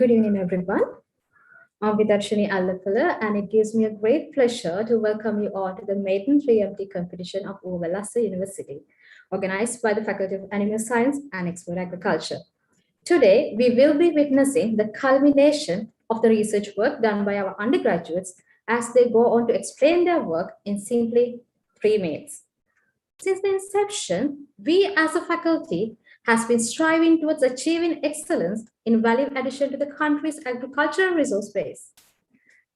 Good evening, everyone. I'm Vidharshini Allapala, and it gives me a great pleasure to welcome you all to the maiden 3MT competition of Uva Wellassa University, organized by the Faculty of Animal Science and Export Agriculture. Today, we will be witnessing the culmination of the research work done by our undergraduates as they go on to explain their work in simply 3 minutes. Since the inception, we as a faculty has been striving towards achieving excellence in value addition to the country's agricultural resource base.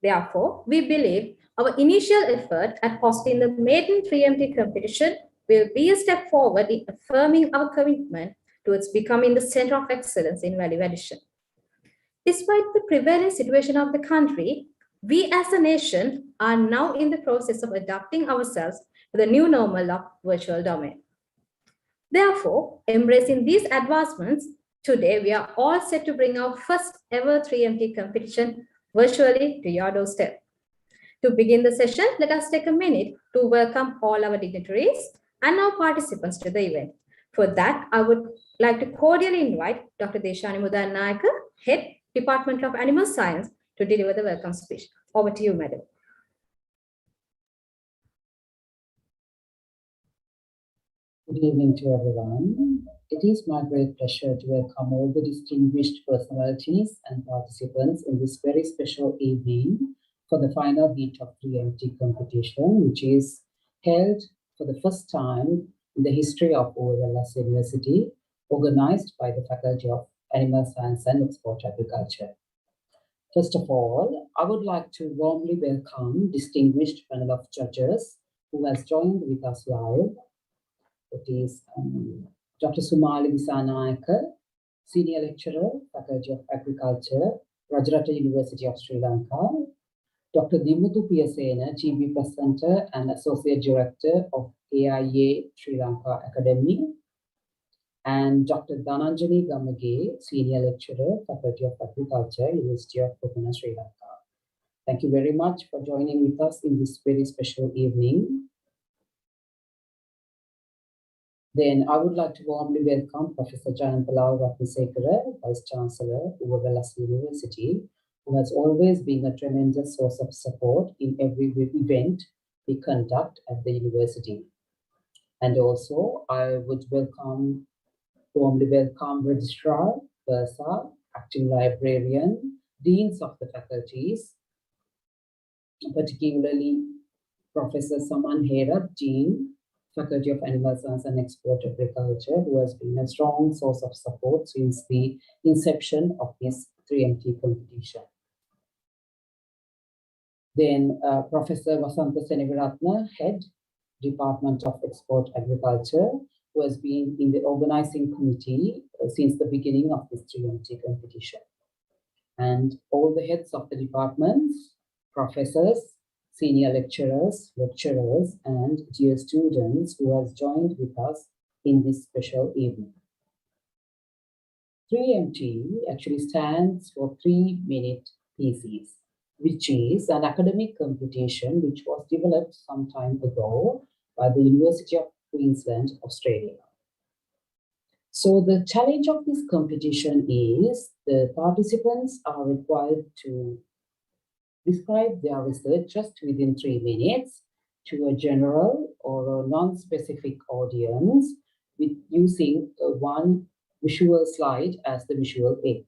Therefore, we believe our initial effort at hosting the maiden 3MT competition will be a step forward in affirming our commitment towards becoming the center of excellence in value addition. Despite the prevailing situation of the country, we as a nation are now in the process of adapting ourselves to the new normal of virtual domain. Therefore, embracing these advancements, today we are all set to bring our first ever 3MT competition virtually to your doorstep. To begin the session, let us take a minute to welcome all our dignitaries and our participants to the event. For that, I would like to cordially invite Dr. Deshani Mudanayaka, Head, Department of Animal Science, to deliver the welcome speech. Over to you, Madam. Good evening to everyone. It is my great pleasure to welcome all the distinguished personalities and participants in this very special evening for the final heat of 3MT competition, which is held for the first time in the history of Uva Wellassa University, organized by the Faculty of Animal Science and Export Agriculture. First of all, I would like to warmly welcome distinguished panel of judges who has joined with us live. It is Dr. Sumali Visanayaka, Senior Lecturer, Faculty of Agriculture, Rajarata University of Sri Lanka, Dr. Dimuthu Piyasena, GB Presenter and Associate Director of AIA Sri Lanka Academy, and Dr. Dhananjali Gamage, Senior Lecturer, Faculty of Agriculture, University of Pune, Sri Lanka. Thank you very much for joining with us in this very special evening. Then I would like to warmly welcome Professor Jayanthalawa Ratnasekara, Vice Chancellor, Uva Wellassa University, who has always been a tremendous source of support in every event we conduct at the university. And also, I would warmly welcome Registrar, Bursar, Acting Librarian, Deans of the faculties, particularly Professor Saman Hera, Dean, Faculty of Animal Science and Export Agriculture, who has been a strong source of support since the inception of this 3MT competition. Then Professor Vasantha Seneviratna, Head, Department of Export Agriculture, who has been in the organizing committee since the beginning of this 3MT competition. And all the heads of the departments, professors, senior lecturers, and dear students who has joined with us in this special evening. 3MT actually stands for 3-minute thesis, which is an academic competition which was developed some time ago by the University of Queensland, Australia. So the challenge of this competition is the participants are required to describe their research just within 3 minutes to a general or a non-specific audience with using one visual slide as the visual aid.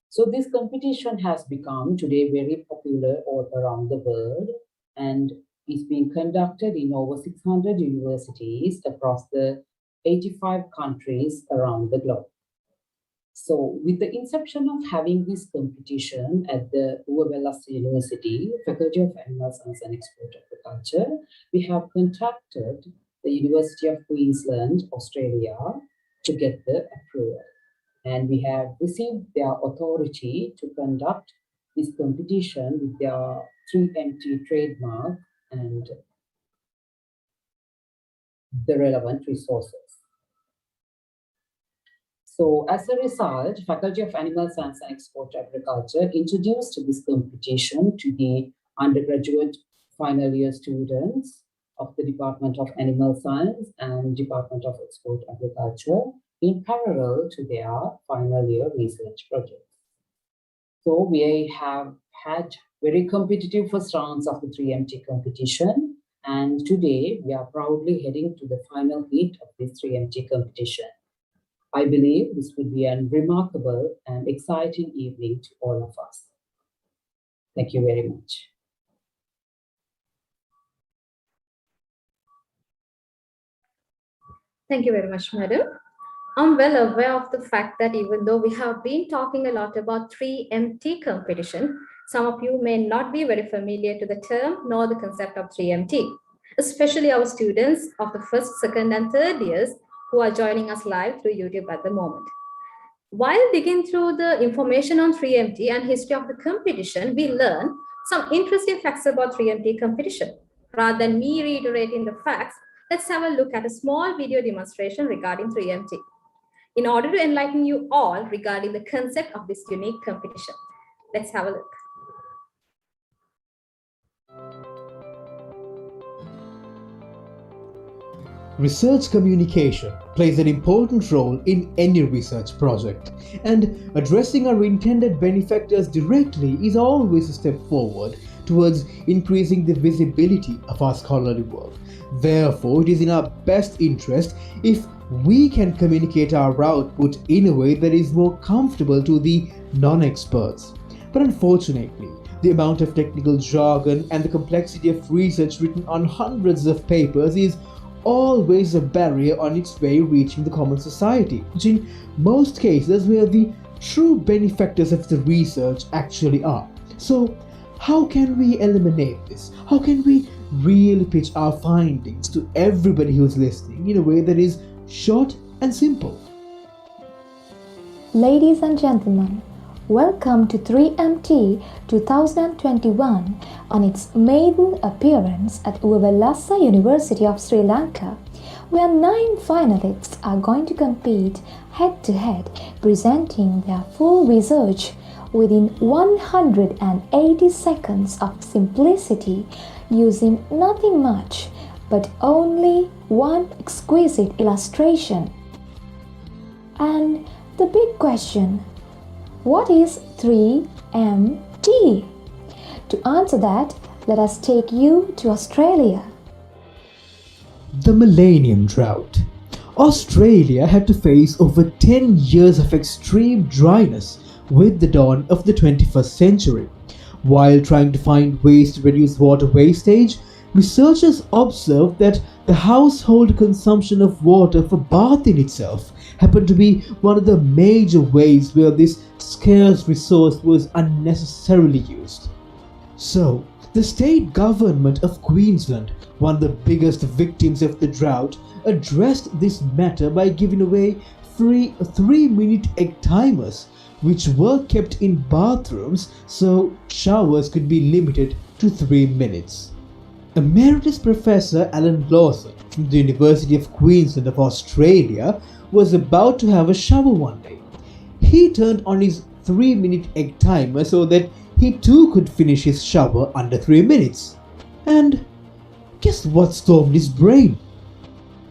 So this competition has become today very popular all around the world and is being conducted in over 600 universities across the 85 countries around the globe. So with the inception of having this competition at the Uva Wellassa University, Faculty of Animal Science and Export Agriculture, we have contacted the University of Queensland, Australia, to get the approval. And we have received their authority to conduct this competition with their 3MT trademark and the relevant resources. So as a result, Faculty of Animal Science and Export Agriculture introduced this competition to the undergraduate final year students of the Department of Animal Science and Department of Export Agriculture in parallel to their final year research projects. So we have had very competitive first rounds of the 3MT competition. And today we are proudly heading to the final heat of this 3MT competition. I believe this will be a remarkable and exciting evening to all of us. Thank you very much. Thank you very much, madam. I'm well aware of the fact that even though we have been talking a lot about 3MT competition, some of you may not be very familiar to the term nor the concept of 3MT, especially our students of the first, second, and third years who are joining us live through YouTube at the moment. While digging through the information on 3MT and history of the competition, we learn some interesting facts about 3MT competition. Rather than me reiterating the facts, let's have a look at a small video demonstration regarding 3MT in order to enlighten you all regarding the concept of this unique competition. Let's have a look. Research communication plays an important role in any research project, and addressing our intended benefactors directly is always a step forward towards increasing the visibility of our scholarly work. Therefore, it is in our best interest if we can communicate our output in a way that is more comfortable to the non-experts. But unfortunately, the amount of technical jargon and the complexity of research written on hundreds of papers is always a barrier on its way reaching the common society, which in most cases where the true benefactors of the research actually are. So, how can we eliminate this? How can we really pitch our findings to everybody who's listening in a way that is short and simple? Ladies and gentlemen, welcome to 3MT 2021 on its maiden appearance at Uva Wellassa University of Sri Lanka, where 9 finalists are going to compete head-to-head, presenting their full research within 180 seconds of simplicity, using nothing much but only one exquisite illustration. And the big question, what is 3MT? To answer that, let us take you to Australia. The Millennium Drought. Australia had to face over 10 years of extreme dryness with the dawn of the 21st century. While trying to find ways to reduce water wastage, researchers observed that the household consumption of water for bathing itself happened to be one of the major ways where this scarce resource was unnecessarily used. So, the state government of Queensland, one of the biggest victims of the drought, addressed this matter by giving away free 3-minute egg timers, which were kept in bathrooms so showers could be limited to 3 minutes. Emeritus Professor Alan Lawson from the University of Queensland of Australia was about to have a shower one day. He turned on his 3-minute egg timer so that he too could finish his shower under 3 minutes. And guess what stormed his brain?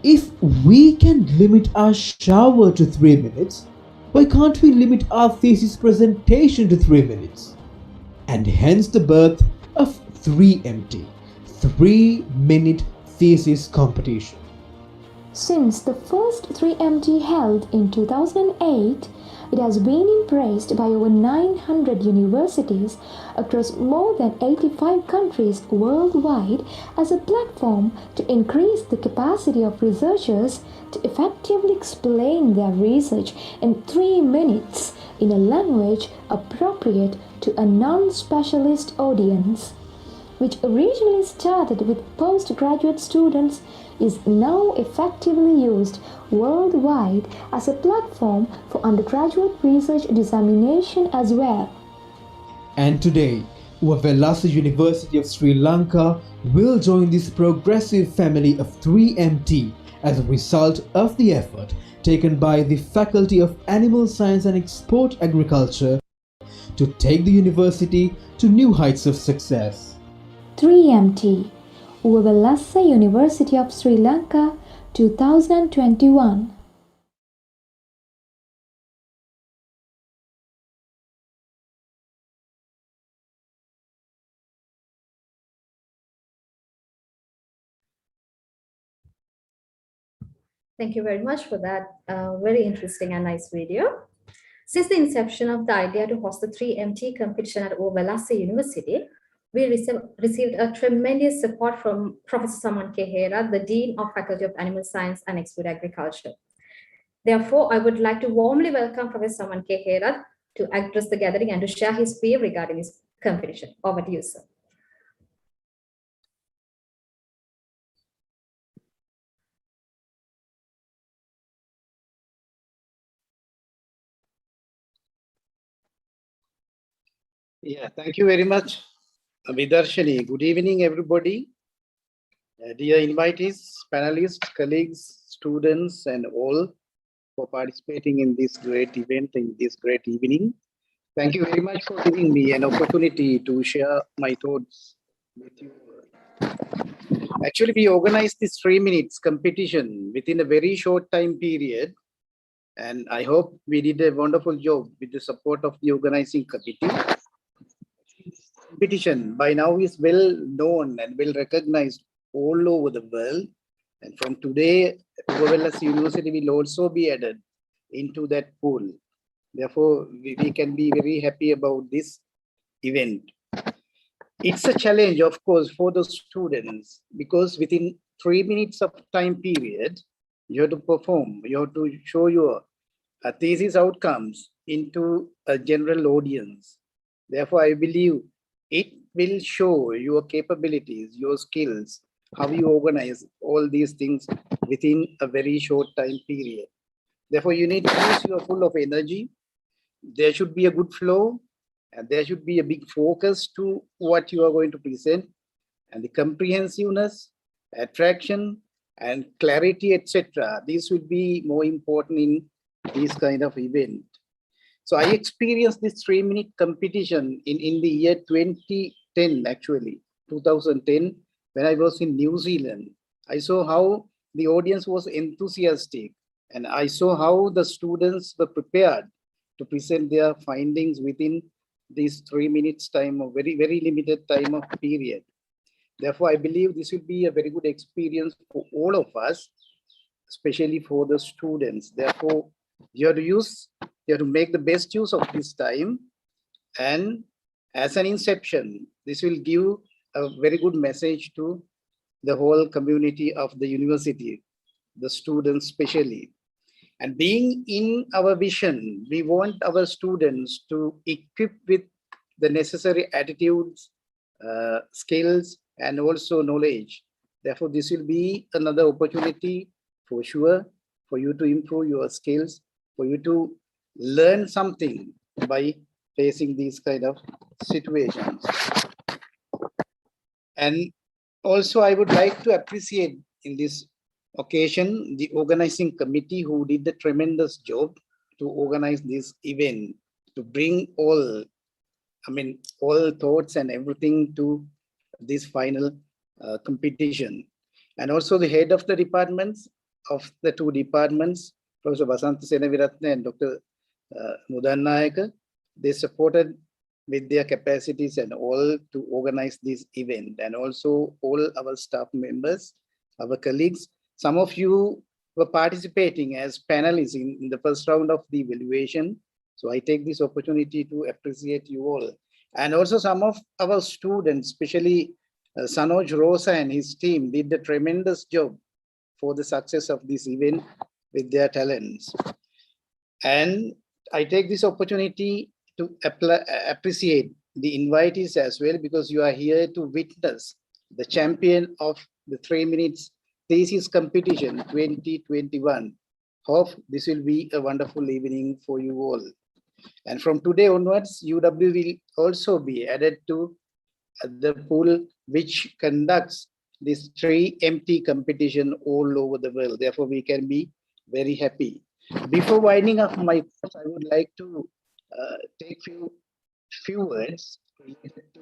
If we can limit our shower to 3 minutes, why can't we limit our thesis presentation to 3 minutes? And hence the birth of 3MT, 3-minute thesis competition. Since the first 3MT held in 2008, it has been embraced by over 900 universities across more than 85 countries worldwide as a platform to increase the capacity of researchers to effectively explain their research in 3 minutes in a language appropriate to a non-specialist audience, which originally started with postgraduate students, is now effectively used worldwide as a platform for undergraduate research dissemination as well. And today, Uva Wellassa University of Sri Lanka will join this progressive family of 3MT as a result of the effort taken by the Faculty of Animal Science and Export Agriculture to take the university to new heights of success. 3MT, Uva Wellassa University of Sri Lanka 2021. Thank you very much for that very interesting and nice video. Since the inception of the idea to host the 3MT competition at Uva Wellassa University, we received a tremendous support from Professor Saman K. Hera, the Dean of Faculty of Animal Science and Export Agriculture. Therefore, I would like to warmly welcome Professor Saman K. Hera to address the gathering and to share his view regarding this competition. Over to you, sir. Yeah, thank you very much, Vidarshani. Good evening, everybody. Dear invitees, panelists, colleagues, students, and all for participating in this great event, in this great evening. Thank you very much for giving me an opportunity to share my thoughts with you. Actually, we organized this 3 minutes competition within a very short time period. And I hope we did a wonderful job with the support of the organizing committee. Competition by now is well known and well recognized all over the world. And from today, Uva Wellassa University will also be added into that pool. Therefore, we can be very happy about this event. It's a challenge, of course, for the students because within 3 minutes of time period, you have to perform, you have to show your thesis outcomes into a general audience. Therefore, I believe it will show your capabilities, your skills, how you organize all these things within a very short time period. Therefore, you need to use your full of energy. There should be a good flow, and there should be a big focus to what you are going to present, and the comprehensiveness, attraction, and clarity, etc. These will be more important in this kind of event. So I experienced this 3 minute competition in the year 2010, actually, 2010, when I was in New Zealand. I saw how the audience was enthusiastic, and I saw how the students were prepared to present their findings within this 3 minutes time, of very, very limited time of period. Therefore, I believe this will be a very good experience for all of us, especially for the students. Therefore, you have to make the best use of this time. And as an inception, this will give a very good message to the whole community of the university, the students especially. And being in our vision, we want our students to equip with the necessary attitudes, skills, and also knowledge. Therefore, this will be another opportunity for sure for you to improve your skills, for you to learn something by facing these kind of situations. And also, I would like to appreciate in this occasion the organizing committee who did the tremendous job to organize this event, to bring all thoughts and everything to this final competition. And also the head of the departments, of the 2 departments, Professor Basanta Senaviratne and Dr. Mudannayaka, they supported with their capacities and all to organize this event. And also all our staff members, our colleagues, some of you were participating as panelists in the first round of the evaluation. So I take this opportunity to appreciate you all. And also some of our students, especially Sanoj Rosa and his team, did a tremendous job for the success of this event with their talents. And I take this opportunity to appreciate the invitees as well, because you are here to witness the champion of the 3 minutes thesis competition 2021. Hope this will be a wonderful evening for you all. And from today onwards, UW will also be added to the pool which conducts this 3MT competition all over the world. Therefore, we can be very happy. Before winding up my thoughts, I would like to take few words related to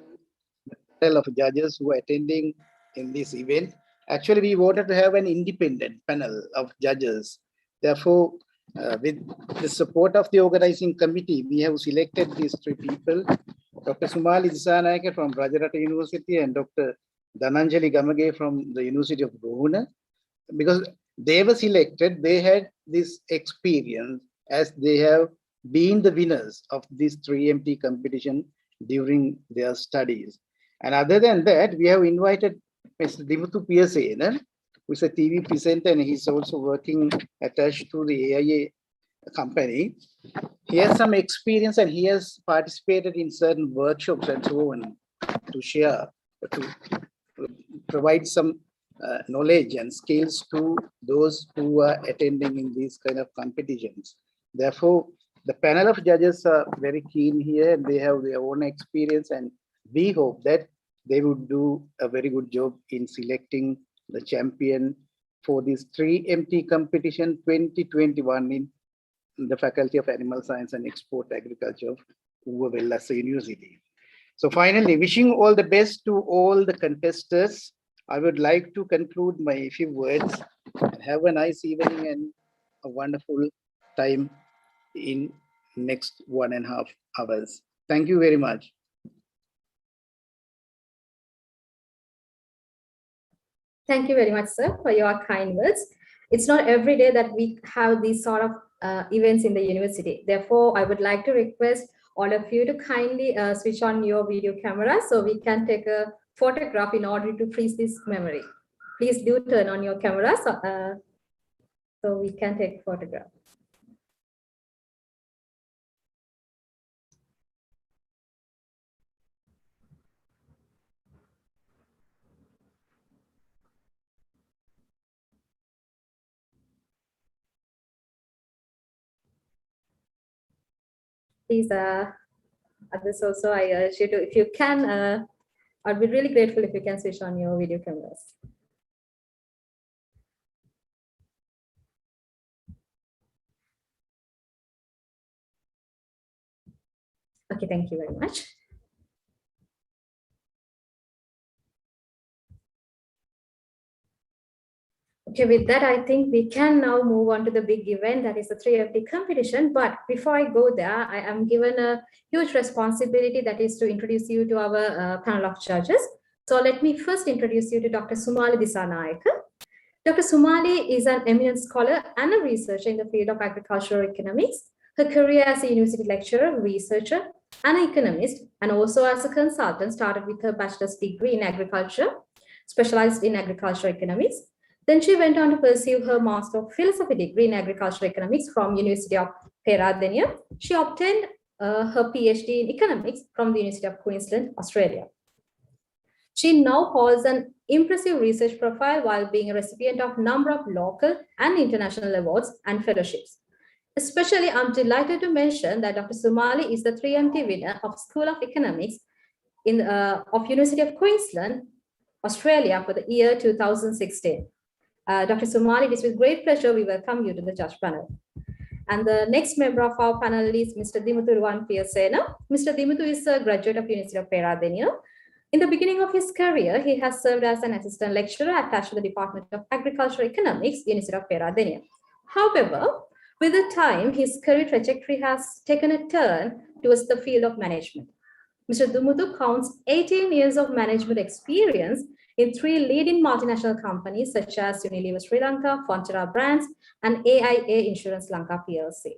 the panel of judges who are attending in this event. Actually, we wanted to have an independent panel of judges. Therefore, with the support of the organizing committee, we have selected these 3 people, Dr. Sumali Disanayake from Rajarata University and Dr. Dhananjali Gamage from the University of Rohuna, because they were selected, they had this experience as they have been the winners of this 3MT competition during their studies. And other than that, we have invited Mr. Dimuthu Piyasena, who is a TV presenter, and he's also working attached to the AIA company. He has some experience and he has participated in certain workshops and so on to share, to provide some knowledge and skills to those who are attending in these kind of competitions. Therefore, the panel of judges are very keen here and they have their own experience, and we hope that they would do a very good job in selecting the champion for this 3MT competition 2021 in the Faculty of Animal Science and Export Agriculture of Uva Wellassa University. So finally, wishing all the best to all the contestants. I would like to conclude my few words. Have a nice evening and a wonderful time in next 1.5 hours. Thank you very much. Thank you very much, sir, for your kind words. It's not every day that we have these sort of events in the university. Therefore, I would like to request all of you to kindly switch on your video camera so we can take a photograph in order to freeze this memory. Please do turn on your camera so we can take a photograph. Please, others also, I urge you to, if you can, I'd be really grateful if you can switch on your video cameras. Okay, thank you very much. Okay, with that, I think we can now move on to the big event, that is the 3FT competition. But before I go there, I am given a huge responsibility, that is to introduce you to our panel of judges. So let me first introduce you to Dr. Sumali Disanayaka. Dr. Sumali is an eminent scholar and a researcher in the field of agricultural economics. Her career as a university lecturer, researcher, and an economist, and also as a consultant, started with her bachelor's degree in agriculture, specialized in agricultural economics. Then she went on to pursue her Master of Philosophy degree in agricultural economics from University of Peradeniya. She obtained her PhD in economics from the University of Queensland, Australia. She now holds an impressive research profile while being a recipient of a number of local and international awards and fellowships. Especially, I'm delighted to mention that Dr. Sumali is the 3MT winner of School of Economics of University of Queensland, Australia for the year 2016. Dr. Sumali, it is with great pleasure we welcome you to the judge panel. And the next member of our panel is Mr. Dimuthu Piyasena. Mr. Dimuthu is a graduate of University of Peradeniya. In the beginning of his career, he has served as an assistant lecturer attached to the Department of Agricultural Economics, University of Peradeniya. However, with the time, his career trajectory has taken a turn towards the field of management. Mr. Dimuthu counts 18 years of management experience in 3 leading multinational companies such as Unilever Sri Lanka, Fonterra Brands, and AIA Insurance Lanka PLC.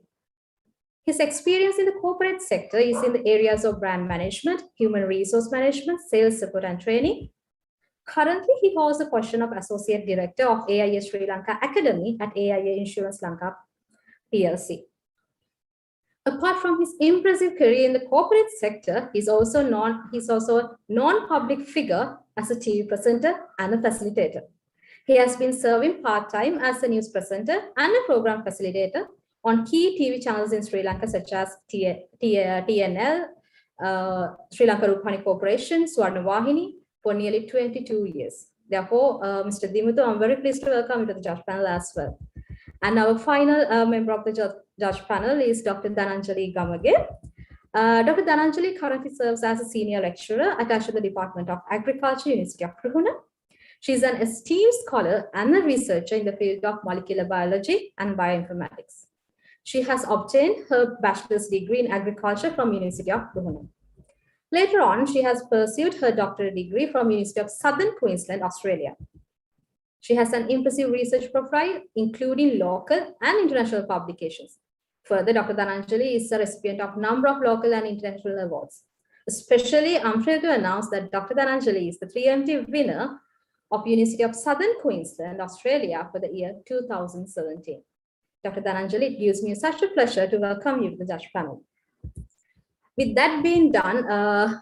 His experience in the corporate sector is in the areas of brand management, human resource management, sales support and training. Currently, he holds the position of Associate Director of AIA Sri Lanka Academy at AIA Insurance Lanka PLC. Apart from his impressive career in the corporate sector, he's also a non-public figure as a TV presenter and a facilitator. He has been serving part-time as a news presenter and a program facilitator on key TV channels in Sri Lanka, such as TNL, Sri Lanka Rupani Corporation, Swarna Wahini, for nearly 22 years. Therefore, Mr. Dimuthu, I'm very pleased to welcome you to the judge panel as well. And our final member of the judge panel is Dr. Dhananjali Gamage. Dr. Dhananjali currently serves as a senior lecturer attached to the Department of Agriculture, University of Ruhuna. She is an esteemed scholar and a researcher in the field of molecular biology and bioinformatics. She has obtained her bachelor's degree in agriculture from University of Ruhuna. Later on, she has pursued her doctorate degree from University of Southern Queensland, Australia. She has an impressive research profile, including local and international publications. Further, Dr. Dhananjali is a recipient of a number of local and international awards. Especially, I'm thrilled to announce that Dr. Dhananjali is the 3MT winner of University of Southern Queensland, Australia for the year 2017. Dr. Dhananjali, it gives me such a pleasure to welcome you to the judge panel. With that being done,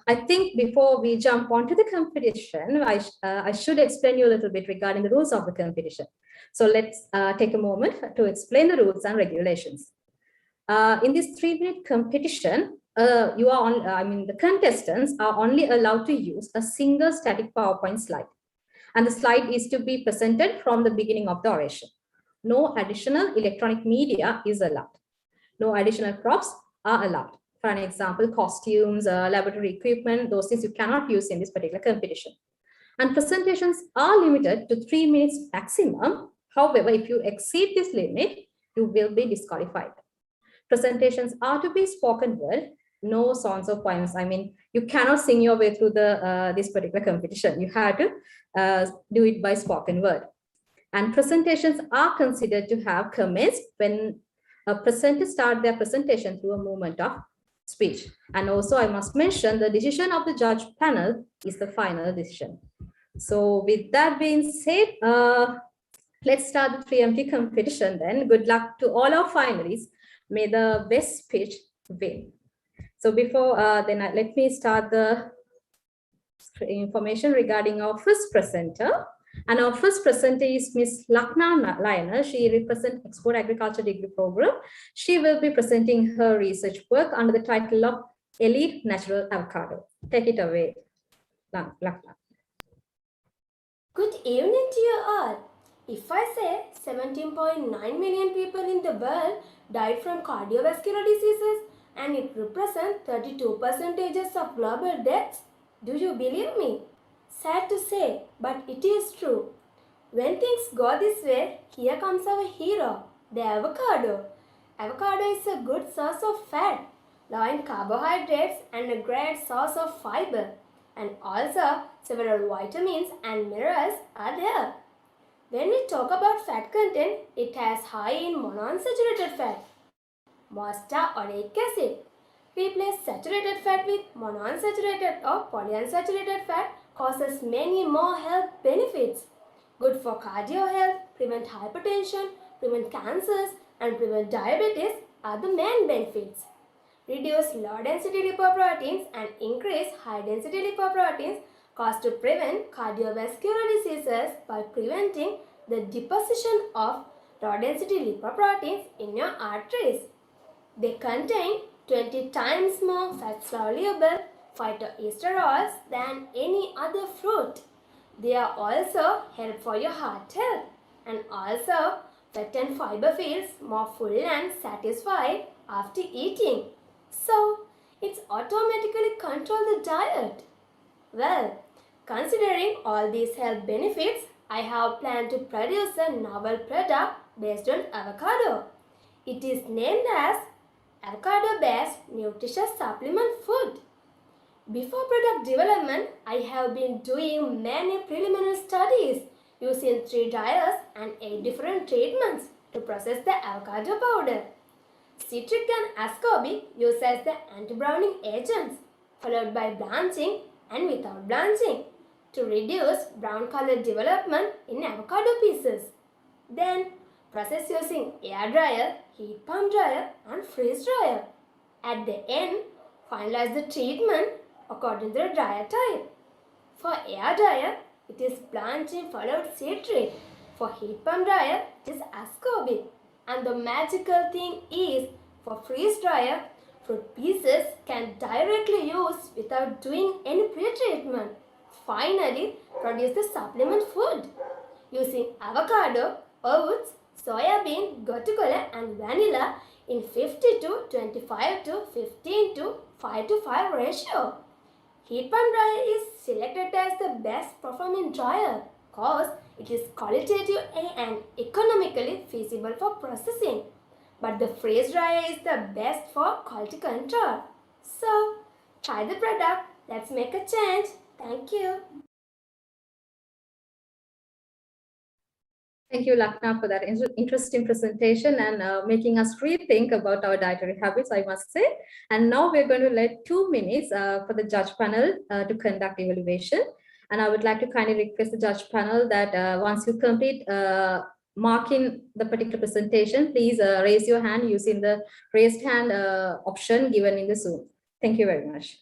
I think before we jump onto the competition, I should explain you a little bit regarding the rules of the competition. So let's take a moment to explain the rules and regulations. In this 3-minute competition, the contestants are only allowed to use a single static PowerPoint slide. And the slide is to be presented from the beginning of the oration. No additional electronic media is allowed. No additional props are allowed. For an example, costumes, laboratory equipment, those things you cannot use in this particular competition. And presentations are limited to 3 minutes maximum. However, if you exceed this limit, you will be disqualified. Presentations are to be spoken word, no songs or poems. I mean, you cannot sing your way through this particular competition. You have to do it by spoken word. And presentations are considered to have commenced when a presenter starts their presentation through a movement of speech. And also, I must mention the decision of the judge panel is the final decision. So with that being said, let's start the 3MT competition then. Good luck to all our finalists. May the best speech win. So before let me start the information regarding our first presenter. And our first presenter is Ms. Lakna Liner. She represents Export Agriculture Degree Program. She will be presenting her research work under the title of Elite Natural Avocado. Take it away, Lakna. Good evening to you all. If I say 17.9 million people in the world died from cardiovascular diseases and it represents 32% of global deaths, do you believe me? Sad to say, but it is true. When things go this way, here comes our hero, the avocado. Avocado is a good source of fat, low in carbohydrates and a great source of fiber. And also, several vitamins and minerals are there. When we talk about fat content, it has high in monounsaturated fat, most are oleic acid. Replace saturated fat with monounsaturated or polyunsaturated fat causes many more health benefits. Good for cardio health, prevent hypertension, prevent cancers, and prevent diabetes are the main benefits. Reduce low-density lipoproteins and increase high-density lipoproteins cause to prevent cardiovascular diseases by preventing the deposition of low-density lipoproteins in your arteries. They contain 20 times more fat-soluble phytoesterols than any other fruit. They are also help for your heart health, and also fat and fiber feels more full and satisfied after eating. So, it's automatically control the diet. Well, considering all these health benefits, I have planned to produce a novel product based on avocado. It is named as Avocado-Based Nutritious Supplement Food. Before product development, I have been doing many preliminary studies using 3 dryers and 8 different treatments to process the avocado powder. Citric and ascorbic used as the anti-browning agents, followed by blanching and without blanching to reduce brown color development in avocado pieces. Then process using air dryer, heat pump dryer and freeze dryer. At the end, finalize the treatment according to the dryer type. For air dryer, it is blanching followed citric. For heat pump dryer, it is ascorbic. And the magical thing is, for freeze dryer, fruit pieces can directly use without doing any pre-treatment. Finally, produce the supplement food using avocado, oats, soya bean, gotu-kola and vanilla in 50 to 25 to 15 to 5 to 5 ratio. Heat pump dryer is selected as the best performing dryer because it is qualitative and economically feasible for processing. But the freeze dryer is the best for quality control. So, try the product. Let's make a change. Thank you. Thank you, Lakna, for that interesting presentation and making us rethink about our dietary habits, I must say. And now we're going to let 2 minutes for the judge panel to conduct evaluation. And I would like to kindly request the judge panel that once you complete marking the particular presentation, please raise your hand using the raised hand option given in the Zoom. Thank you very much.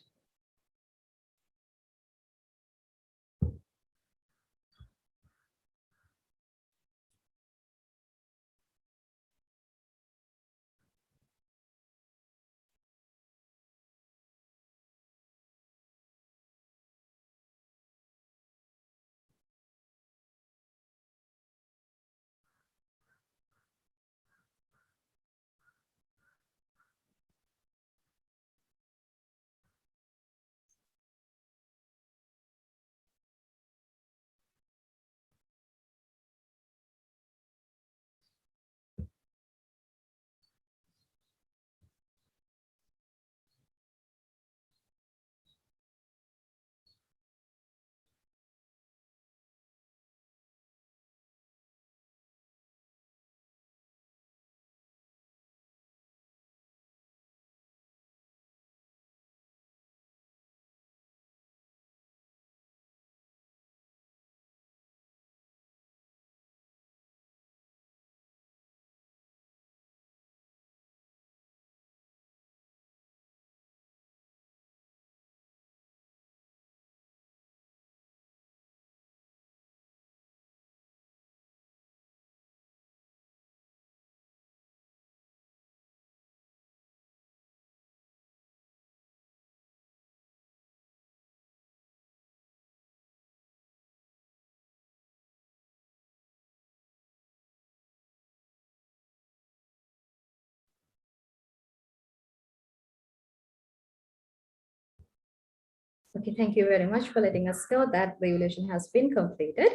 Okay, thank you very much for letting us know that the evaluation has been completed.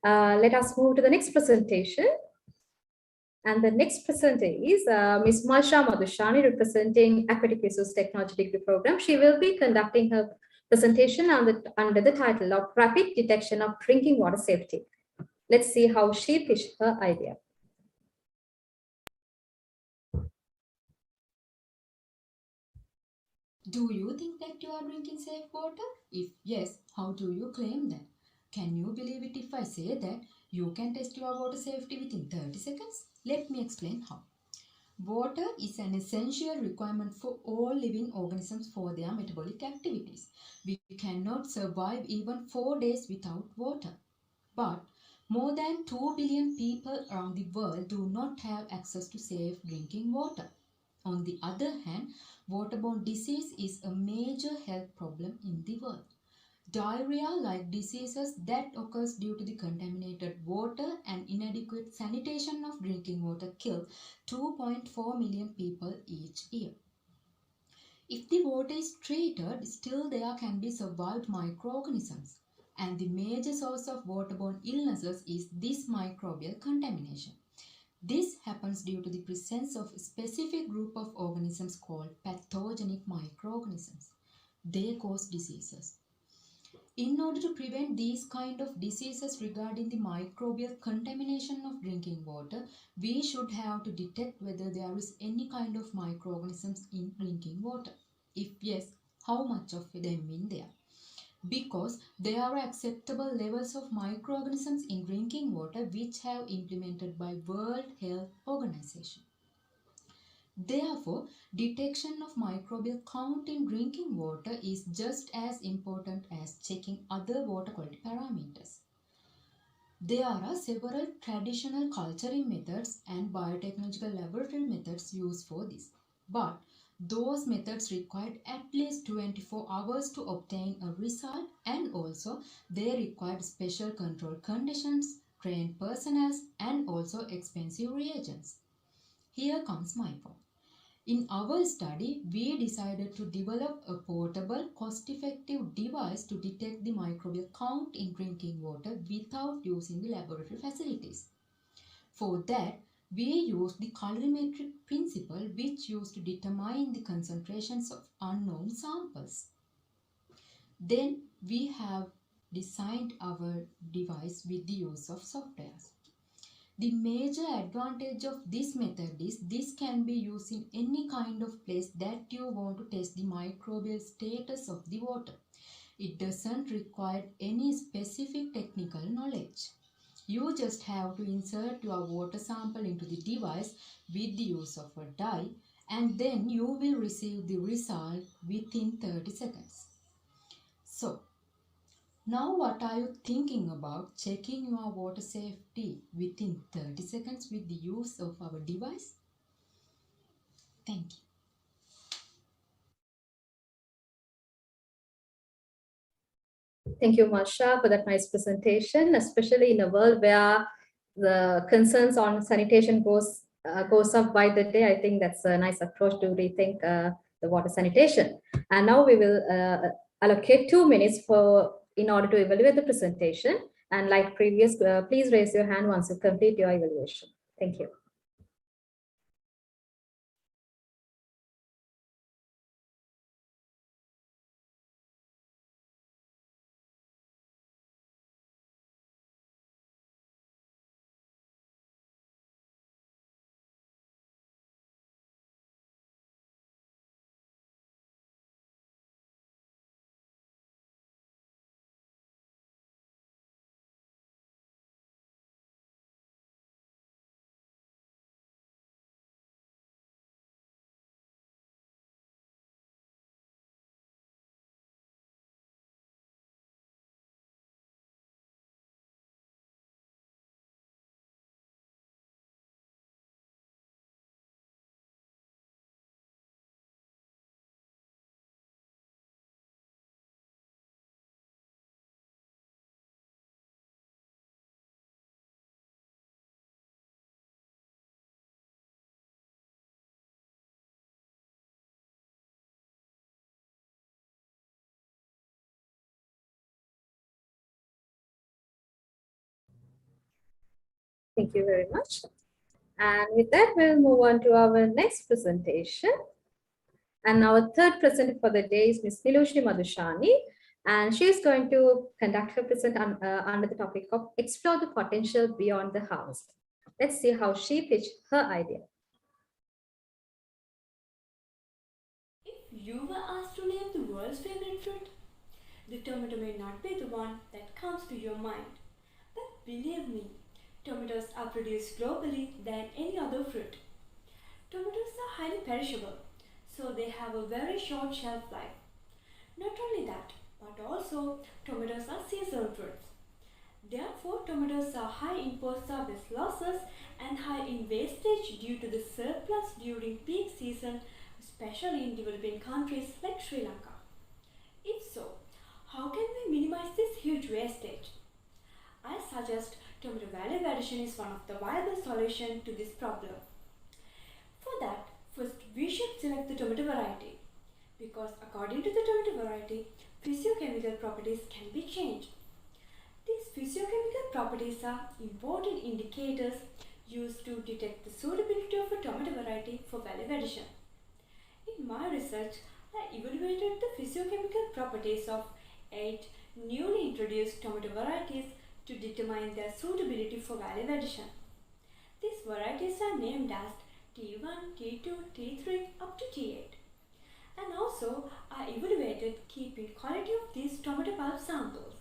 Let us move to the next presentation. And the next presenter is Ms. Masha Madhushani, representing Aquatic Resource Technology Degree Program. She will be conducting her presentation under the title of Rapid Detection of Drinking Water Safety. Let's see how she pitched her idea. Do you think that you are drinking safe water? If yes, how do you claim that? Can you believe it if I say that you can test your water safety within 30 seconds? Let me explain how. Water is an essential requirement for all living organisms for their metabolic activities. We cannot survive even 4 days without water. But more than 2 billion people around the world do not have access to safe drinking water. On the other hand, waterborne disease is a major health problem in the world. Diarrhea-like diseases that occurs due to the contaminated water and inadequate sanitation of drinking water kill 2.4 million people each year. If the water is treated, still there can be survived microorganisms. And the major source of waterborne illnesses is this microbial contamination. This happens due to the presence of a specific group of organisms called pathogenic microorganisms. They cause diseases. In order to prevent these kind of diseases regarding the microbial contamination of drinking water, we should have to detect whether there is any kind of microorganisms in drinking water. If yes, how much of them in there? Because there are acceptable levels of microorganisms in drinking water which have implemented by World Health Organization. Therefore, detection of microbial count in drinking water is just as important as checking other water quality parameters. There are several traditional culturing methods and biotechnological laboratory methods used for this. But those methods required at least 24 hours to obtain a result, and also they required special control conditions, trained personnel, and also expensive reagents. Here comes my point. In our study, we decided to develop a portable, cost-effective device to detect the microbial count in drinking water without using the laboratory facilities. For that, we used the colorimetric principle which used to determine the concentrations of unknown samples. Then we have designed our device with the use of softwares. The major advantage of this method is this can be used in any kind of place that you want to test the microbial status of the water. It doesn't require any specific technical knowledge. You just have to insert your water sample into the device with the use of a dye, and then you will receive the result within 30 seconds. So, now what are you thinking about checking your water safety within 30 seconds with the use of our device? Thank you. Thank you, Marsha, for that nice presentation, especially in a world where the concerns on sanitation goes up by the day. I think that's a nice approach to rethink the water sanitation. And now we will allocate 2 minutes in order to evaluate the presentation. And like previous, please raise your hand once you complete your evaluation. Thank you. Thank you very much. And with that, we'll move on to our next presentation. And our third presenter for the day is Ms. Nilushri Madhushani, and she is going to conduct her present under the topic of Explore the Potential Beyond the Harvest. Let's see how she pitched her idea. If you were asked to name the world's favorite fruit, the tomato may not be the one that comes to your mind. But believe me, tomatoes are produced globally than any other fruit. Tomatoes are highly perishable, so they have a very short shelf life. Not only that, but also tomatoes are seasonal fruits. Therefore, tomatoes are high in post-harvest losses and high in wastage due to the surplus during peak season, especially in developing countries like Sri Lanka. If so, how can we minimize this huge wastage? I suggest tomato value addition is one of the viable solutions to this problem. For that, first we should select the tomato variety, because according to the tomato variety, physiochemical properties can be changed. These physiochemical properties are important indicators used to detect the suitability of a tomato variety for value addition. In my research, I evaluated the physiochemical properties of 8 newly introduced tomato varieties to determine their suitability for value addition. These varieties are named as T1, T2, T3 up to T8. And also, I evaluated keeping quality of these tomato pulp samples,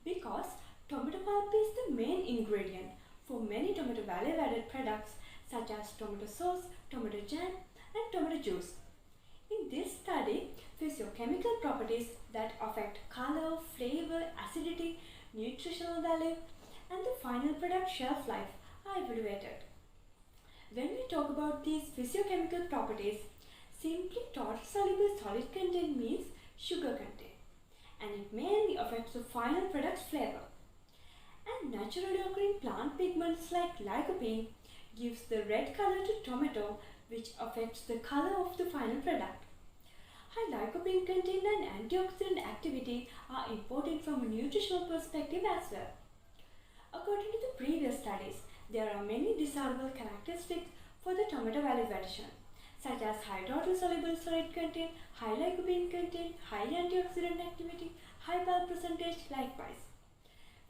because tomato pulp is the main ingredient for many tomato value added products such as tomato sauce, tomato jam, and tomato juice. In this study, physiochemical properties that affect color, flavor, acidity, nutritional value, and the final product shelf life are evaluated. When we talk about these physiochemical properties, simply total soluble solid content means sugar content, and it mainly affects the final product's flavor. And naturally occurring plant pigments like lycopene gives the red color to tomato, which affects the color of the final product. High lycopene content and antioxidant activity are important from a nutritional perspective as well. According to the previous studies, there are many desirable characteristics for the tomato value addition, such as high total soluble solid content, high lycopene content, high antioxidant activity, high bulk percentage likewise.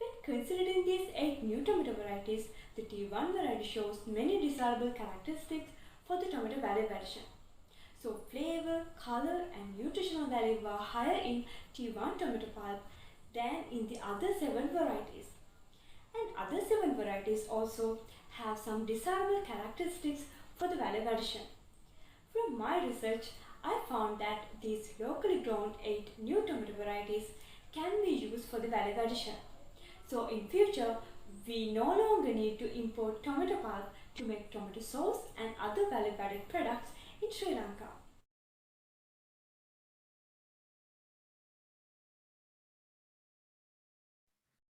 When considering these 8 new tomato varieties, the T1 variety shows many desirable characteristics for the tomato value addition. So flavor, color and nutritional value were higher in T1 tomato pulp than in the other 7 varieties. And other 7 varieties also have some desirable characteristics for the value addition. From my research, I found that these locally grown 8 new tomato varieties can be used for the value addition. So in future, we no longer need to import tomato pulp to make tomato sauce and other value-added products in Sri Lanka.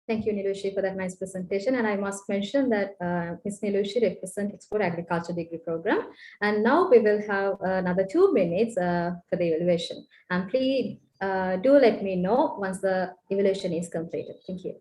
Thank you, Nilushi, for that nice presentation. And I must mention that Ms. Nilushi represents Export Agriculture Degree Program. And now we will have another 2 minutes for the evaluation. And please do let me know once the evaluation is completed. Thank you.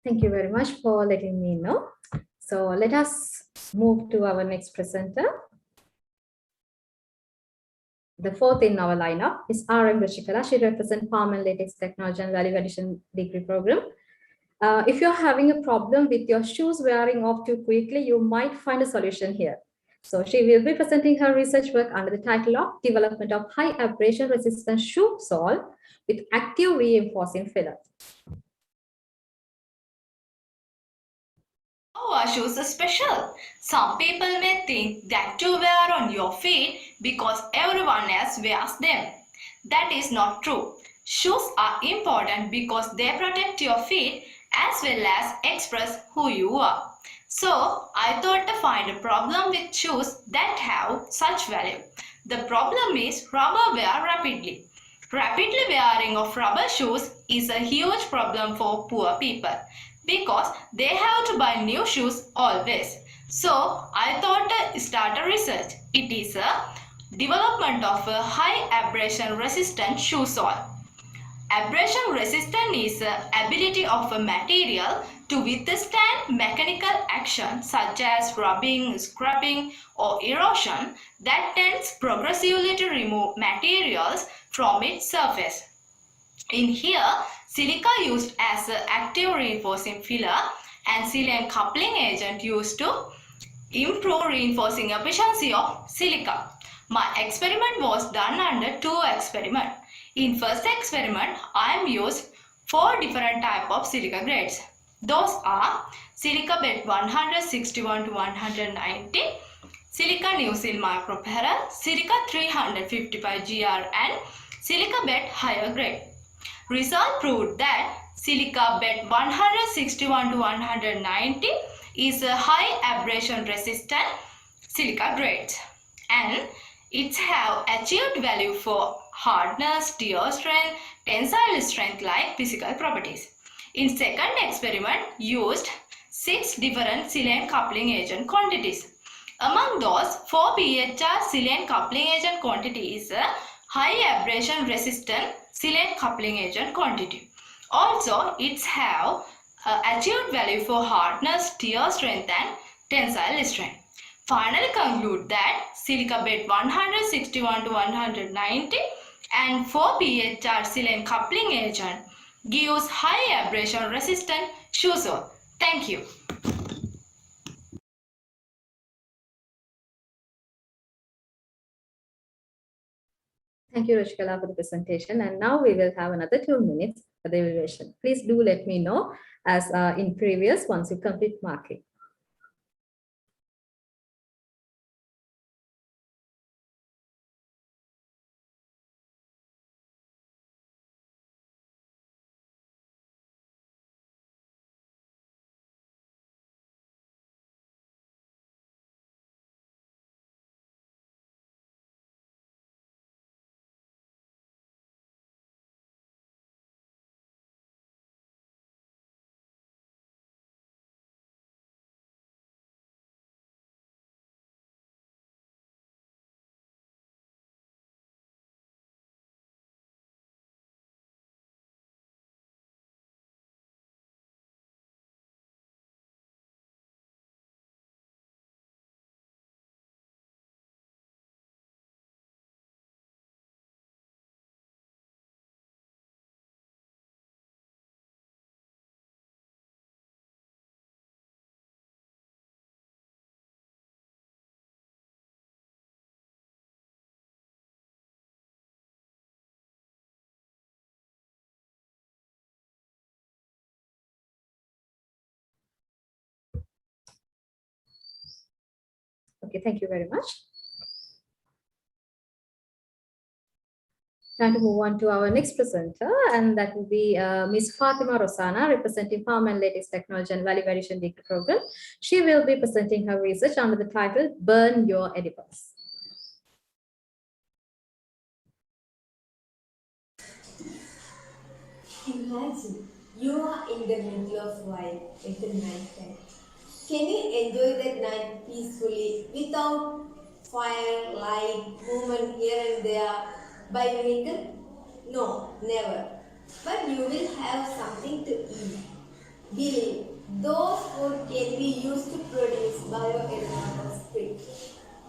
Thank you very much for letting me know. So let us move to our next presenter. The 4th in our lineup is RM Rashikala. She represents Palm and Latex Technology and Value Addition Degree Program. If you're having a problem with your shoes wearing off too quickly, you might find a solution here. So she will be presenting her research work under the title of Development of High Abrasion Resistant Shoe Sole with Active Reinforcing Filler. How are shoes special? Some people may think that you wear on your feet because everyone else wears them. That is not true. Shoes are important because they protect your feet as well as express who you are. So, I thought to find a problem with shoes that have such value. The problem is rubber wear rapidly. Rapidly wearing of rubber shoes is a huge problem for poor people because they have to buy new shoes always. So, I thought to start a research. It is a development of a high abrasion resistant shoe sole. Abrasion resistant is the ability of a material to withstand mechanical action such as rubbing, scrubbing or erosion that tends progressively to remove materials from its surface. In here, silica used as an active reinforcing filler and silicone coupling agent used to improve reinforcing efficiency of silica. My experiment was done under 2 experiments. In first experiment, I am used 4 different type of silica grades. Those are silica bed 161 to 190, silica new seal microparallel, silica 355 GR and silica bed higher grade. Result proved that silica bed 161 to 190 is a high abrasion resistant silica grade and it have achieved value for hardness, tear strength, tensile strength like physical properties. In second experiment used 6 different silane coupling agent quantities. Among those 4 PHR silane coupling agent quantity is a high abrasion resistant silane coupling agent quantity. Also it's have achieved value for hardness, tear strength and tensile strength. Finally conclude that silica bed 161 to 190 and 4 PHR silane coupling agent gives high abrasion resistant shoe sole. Thank you. Thank you, Rashkala, for the presentation. And now we will have another 2 minutes for the evaluation. Please do let me know as in previous once you complete marking. Okay, thank you very much. Time to move on to our next presenter, and that will be Ms. Fatima Rosana, representing Farm and Latest Technology and Value Addition Degree Program. She will be presenting her research under the title Burn Your Edibles. Imagine you are in the middle of life at the night time. Can you enjoy that night peacefully without fire, light, movement here and there by vehicle? No, never. But you will have something to eat. Believe those food can be used to produce bioethanol or sprit.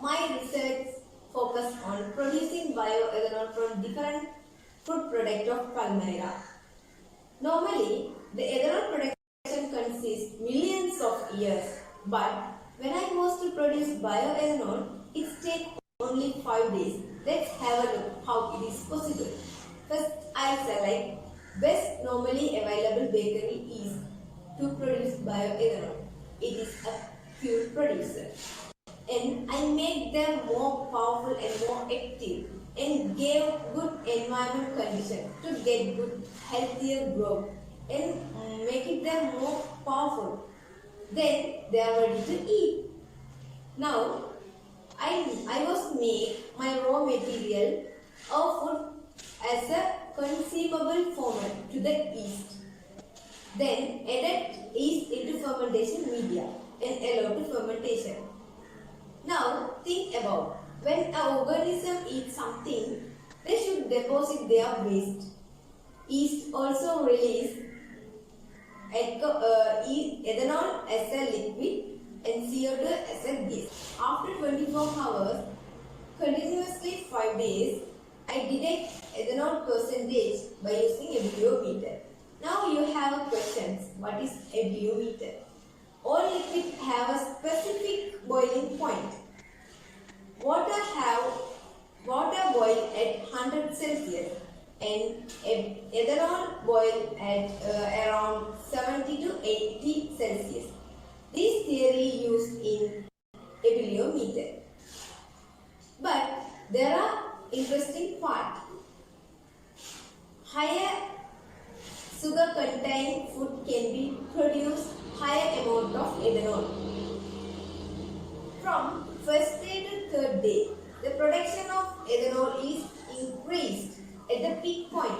My research focused on producing bioethanol from different food products of palmyra. Normally, the ethanol production consists millions of years, but when I was to produce bioethanol, it takes only 5 days. Let's have a look how it is possible. First, I select best normally available bakery yeast to produce bioethanol. It is a pure producer. And I make them more powerful and more active and gave good environment condition to get good healthier growth and making them more powerful. Then they are ready to eat. Now I was make my raw material of food as a consumable format to the yeast. Then added yeast into fermentation media and allow to fermentation. Now think about when an organism eats something, they should deposit their waste. Yeast also release ethanol as a liquid and CO2 as a gas. After 24 hours, continuously 5 days, I detect ethanol percentage by using a biometer. Now you have questions. What is a biometer? All liquids have a specific boiling point. Water boil at 100 Celsius and ethanol boil at around 70 to 80 Celsius. This theory used in a biometer. But there are interesting part. Higher sugar contained food can be produced higher amount of ethanol. From first day to third day, the production of ethanol is increased at the peak point.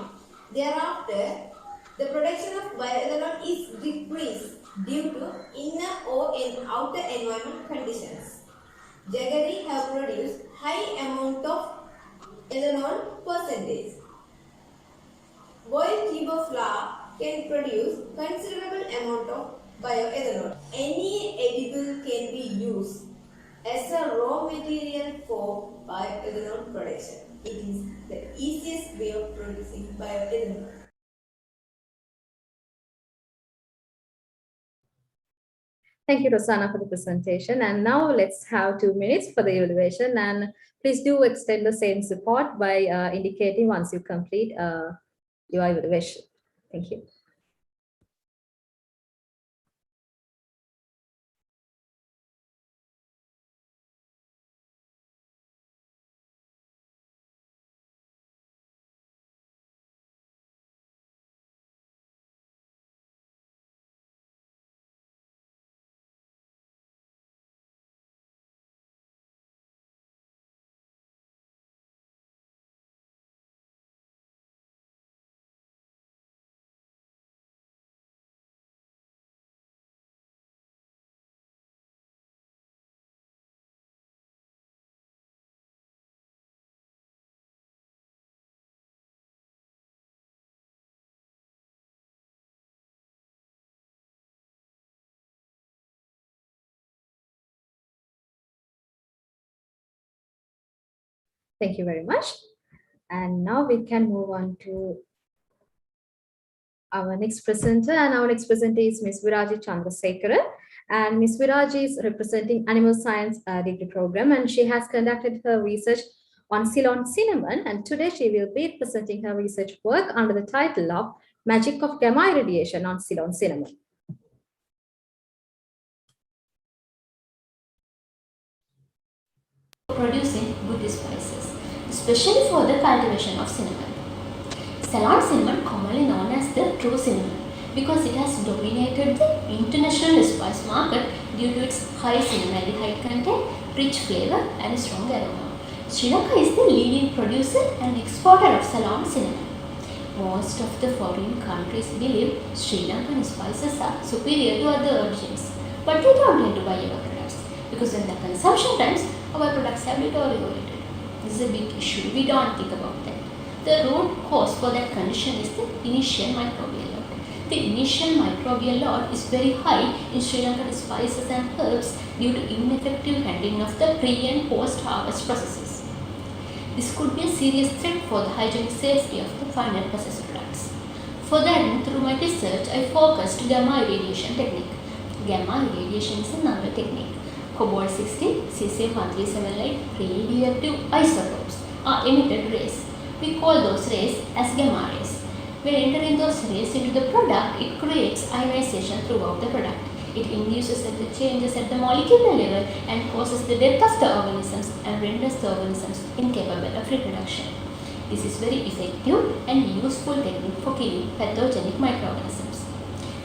Thereafter, the production of bioethanol is decreased due to inner or outer environment conditions. Jaggery have produced high amount of ethanol percentage. Boiled tuber flour can produce considerable amount of bioethanol. Any edible can be used as a raw material for bioethanol production. It is the easiest way of producing bioethanol. Thank you, Rosanna, for the presentation. And now let's have 2 minutes for the evaluation. And please do extend the same support by indicating once you complete your evaluation. Thank you. Thank you very much. And now we can move on to our next presenter. And our next presenter is Ms. Viraji Chandrasekara. And Ms. Viraji is representing Animal Science degree program, and she has conducted her research on Ceylon cinnamon. And today she will be presenting her research work under the title of Magic of Gamma Irradiation on Ceylon cinnamon. Producing good spices, especially for the cultivation of cinnamon. Ceylon cinnamon, commonly known as the true cinnamon, because it has dominated the international spice market due to its high cinnamaldehyde content, rich flavor, and strong aroma. Sri Lanka is the leading producer and exporter of Ceylon cinnamon. Most of the foreign countries believe Sri Lankan spices are superior to other origins, but they don't tend to buy our products because when the consumption times, our products have deteriorated. This is a big issue. We don't think about that. The root cause for that condition is the initial microbial load. The initial microbial load is very high in Sri Lankan spices and herbs due to ineffective handling of the pre and post-harvest processes. This could be a serious threat for the hygienic safety of the final processed products. For that, through my research, I focused gamma irradiation technique. Gamma irradiation is a novel technique. Cobalt-60, cesium-137 like radioactive isotopes are emitted rays. We call those rays as gamma rays. When entering those rays into the product, it creates ionization throughout the product. It induces the changes at the molecular level and causes the death of the organisms and renders the organisms incapable of reproduction. This is very effective and useful technique for killing pathogenic microorganisms.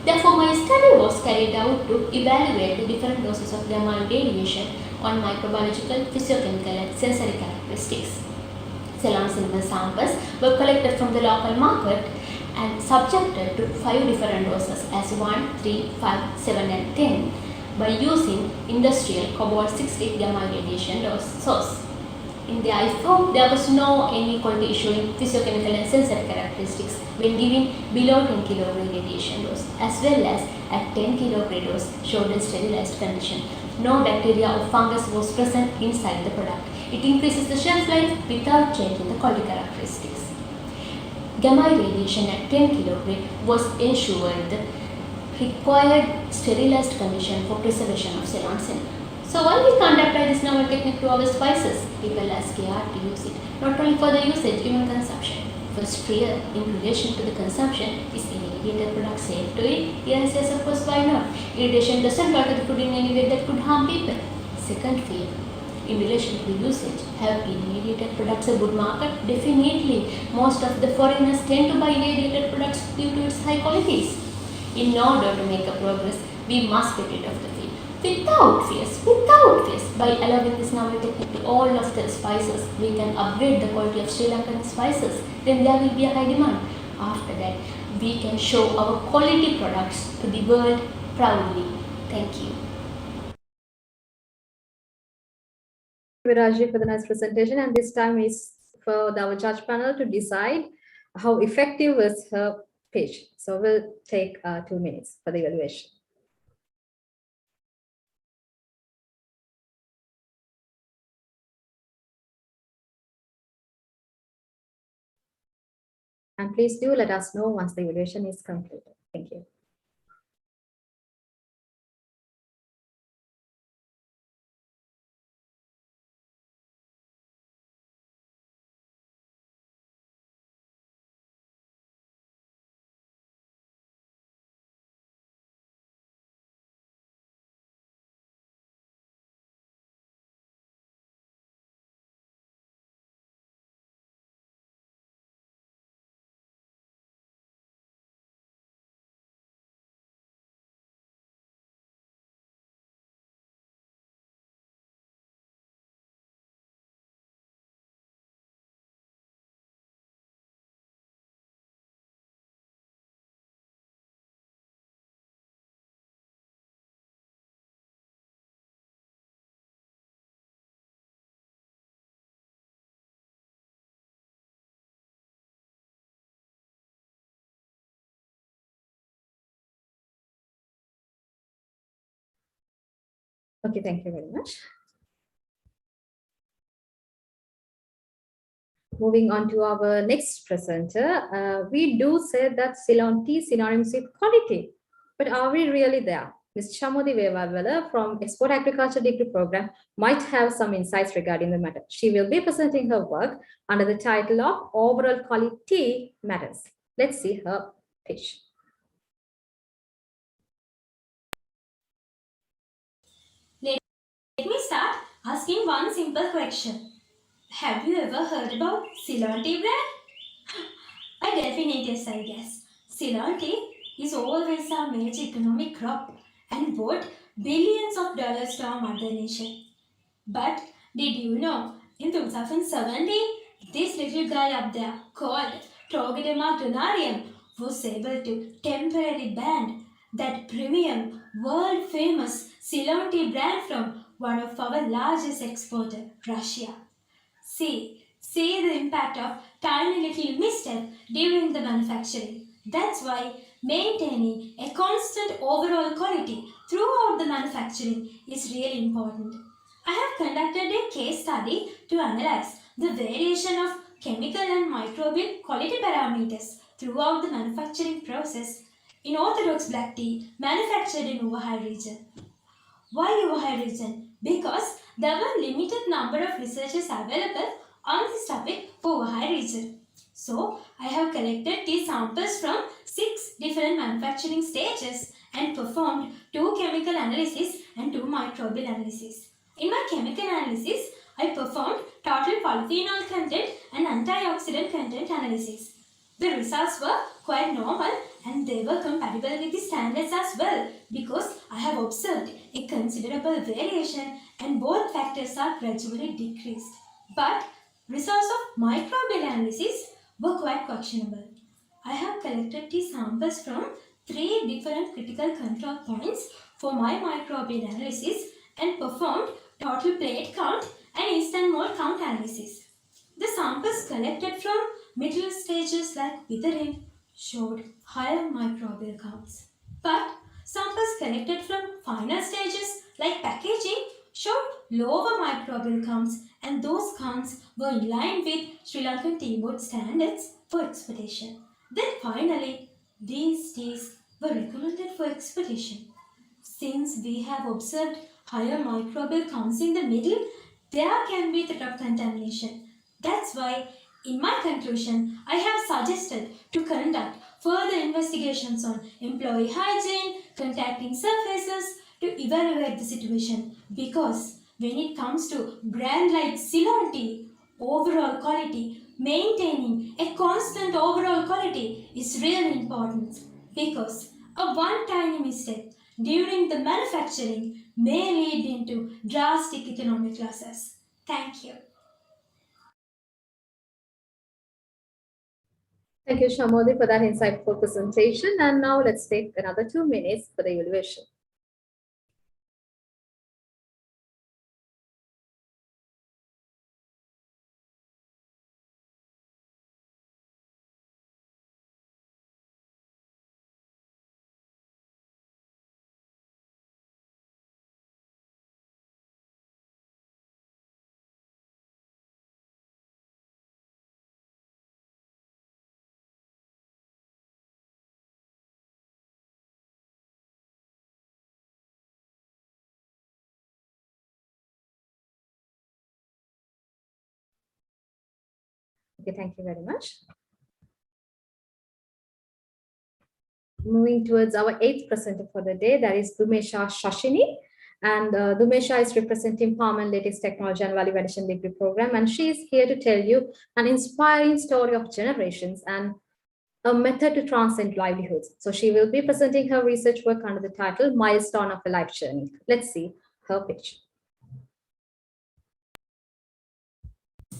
Therefore, my study was carried out to evaluate the different doses of gamma radiation on microbiological, physiochemical, and sensory characteristics. Ceylon cinnamon samples were collected from the local market and subjected to 5 different doses as 1, 3, 5, 7, and 10 by using industrial cobalt-60 gamma radiation source. In the iPhone, there was no inequality showing physiochemical and sensory characteristics when giving below 10 kg radiation dose, as well as at 10 kg dose showed a sterilized condition. No bacteria or fungus was present inside the product. It increases the shelf life without changing the quality characteristics. Gamma radiation at 10 kg was ensured the required sterilized condition for preservation of Ceylon cinnamon. So why we can't apply this novel technique to our spices? People are scared to use it, not only for the usage, even consumption. First fear in relation to the consumption is irradiated product safe to eat? Yes, of course, why not? Irradiation doesn't alter the food in any way that could harm people. Second fear in relation to the usage, have irradiated products a good market? Definitely. Most of the foreigners tend to buy irradiated products due to its high qualities. In order to make a progress, we must get rid of the fear. Without fears, by allowing this novel technique to all of the spices, we can upgrade the quality of Sri Lankan spices. Then there will be a high demand. After that, we can show our quality products to the world proudly. Thank you. Viraji for the nice presentation, and this time is for our judge panel to decide how effective was her pitch. So we'll take 2 minutes for the evaluation. And please do let us know once the evaluation is completed. Thank you. Okay, thank you very much. Moving on to our next presenter, we do say that Ceylon tea synonymous with quality, but are we really there? Ms. Shamodi Wellassa from Export Agriculture Degree Program might have some insights regarding the matter. She will be presenting her work under the title of Overall Quality Matters. Let's see her pitch. Let me start asking one simple question. Have you ever heard about Ceylon tea brand? A definite yes, I guess. Ceylon tea is always our major economic crop and brought billions of dollars to our mother nation. But did you know, in 2017, this little guy up there called Trogodema granarium was able to temporarily ban that premium, world-famous Ceylon tea brand from one of our largest exporter, Russia. See the impact of tiny little misstep during the manufacturing. That's why maintaining a constant overall quality throughout the manufacturing is really important. I have conducted a case study to analyze the variation of chemical and microbial quality parameters throughout the manufacturing process in orthodox black tea manufactured in Uva region. Why Uva region? Because there were limited number of researchers available on this topic for Uva region. So I have collected tea samples from 6 different manufacturing stages and performed 2 chemical analysis and 2 microbial analysis. In my chemical analysis, I performed total polyphenol content and antioxidant content analysis. The results were quite normal and they were compatible with the standards as well because I have observed a considerable variation and both factors are gradually decreased. But results of microbial analysis were quite questionable. I have collected tea samples from 3 different critical control points for my microbial analysis and performed total plate count and instant mole count analysis. The samples collected from middle stages like withering showed higher microbial counts. But samples collected from final stages like packaging showed lower microbial counts and those counts were in line with Sri Lankan tea board standards for exportation. Then finally, these teas were recommended for exportation. Since we have observed higher microbial counts in the middle, there can be threat of contamination. That's why, in my conclusion, I have suggested to conduct further investigations on employee hygiene, contacting surfaces to evaluate the situation because when it comes to brand like Ceylon tea, overall quality, maintaining a constant overall quality is really important because a one tiny mistake during the manufacturing may lead into drastic economic losses. Thank you. Thank you, Shamodi, for that insightful presentation. And now let's take another 2 minutes for the evaluation. Okay, thank you very much. Moving towards our 8th presenter for the day, that is Dumesha Shashini. And Dumesha is representing Palm and Latex Technology and Value Addition Degree Program. And she is here to tell you an inspiring story of generations and a method to transcend livelihoods. So she will be presenting her research work under the title Milestone of a Life Journey. Let's see her pitch.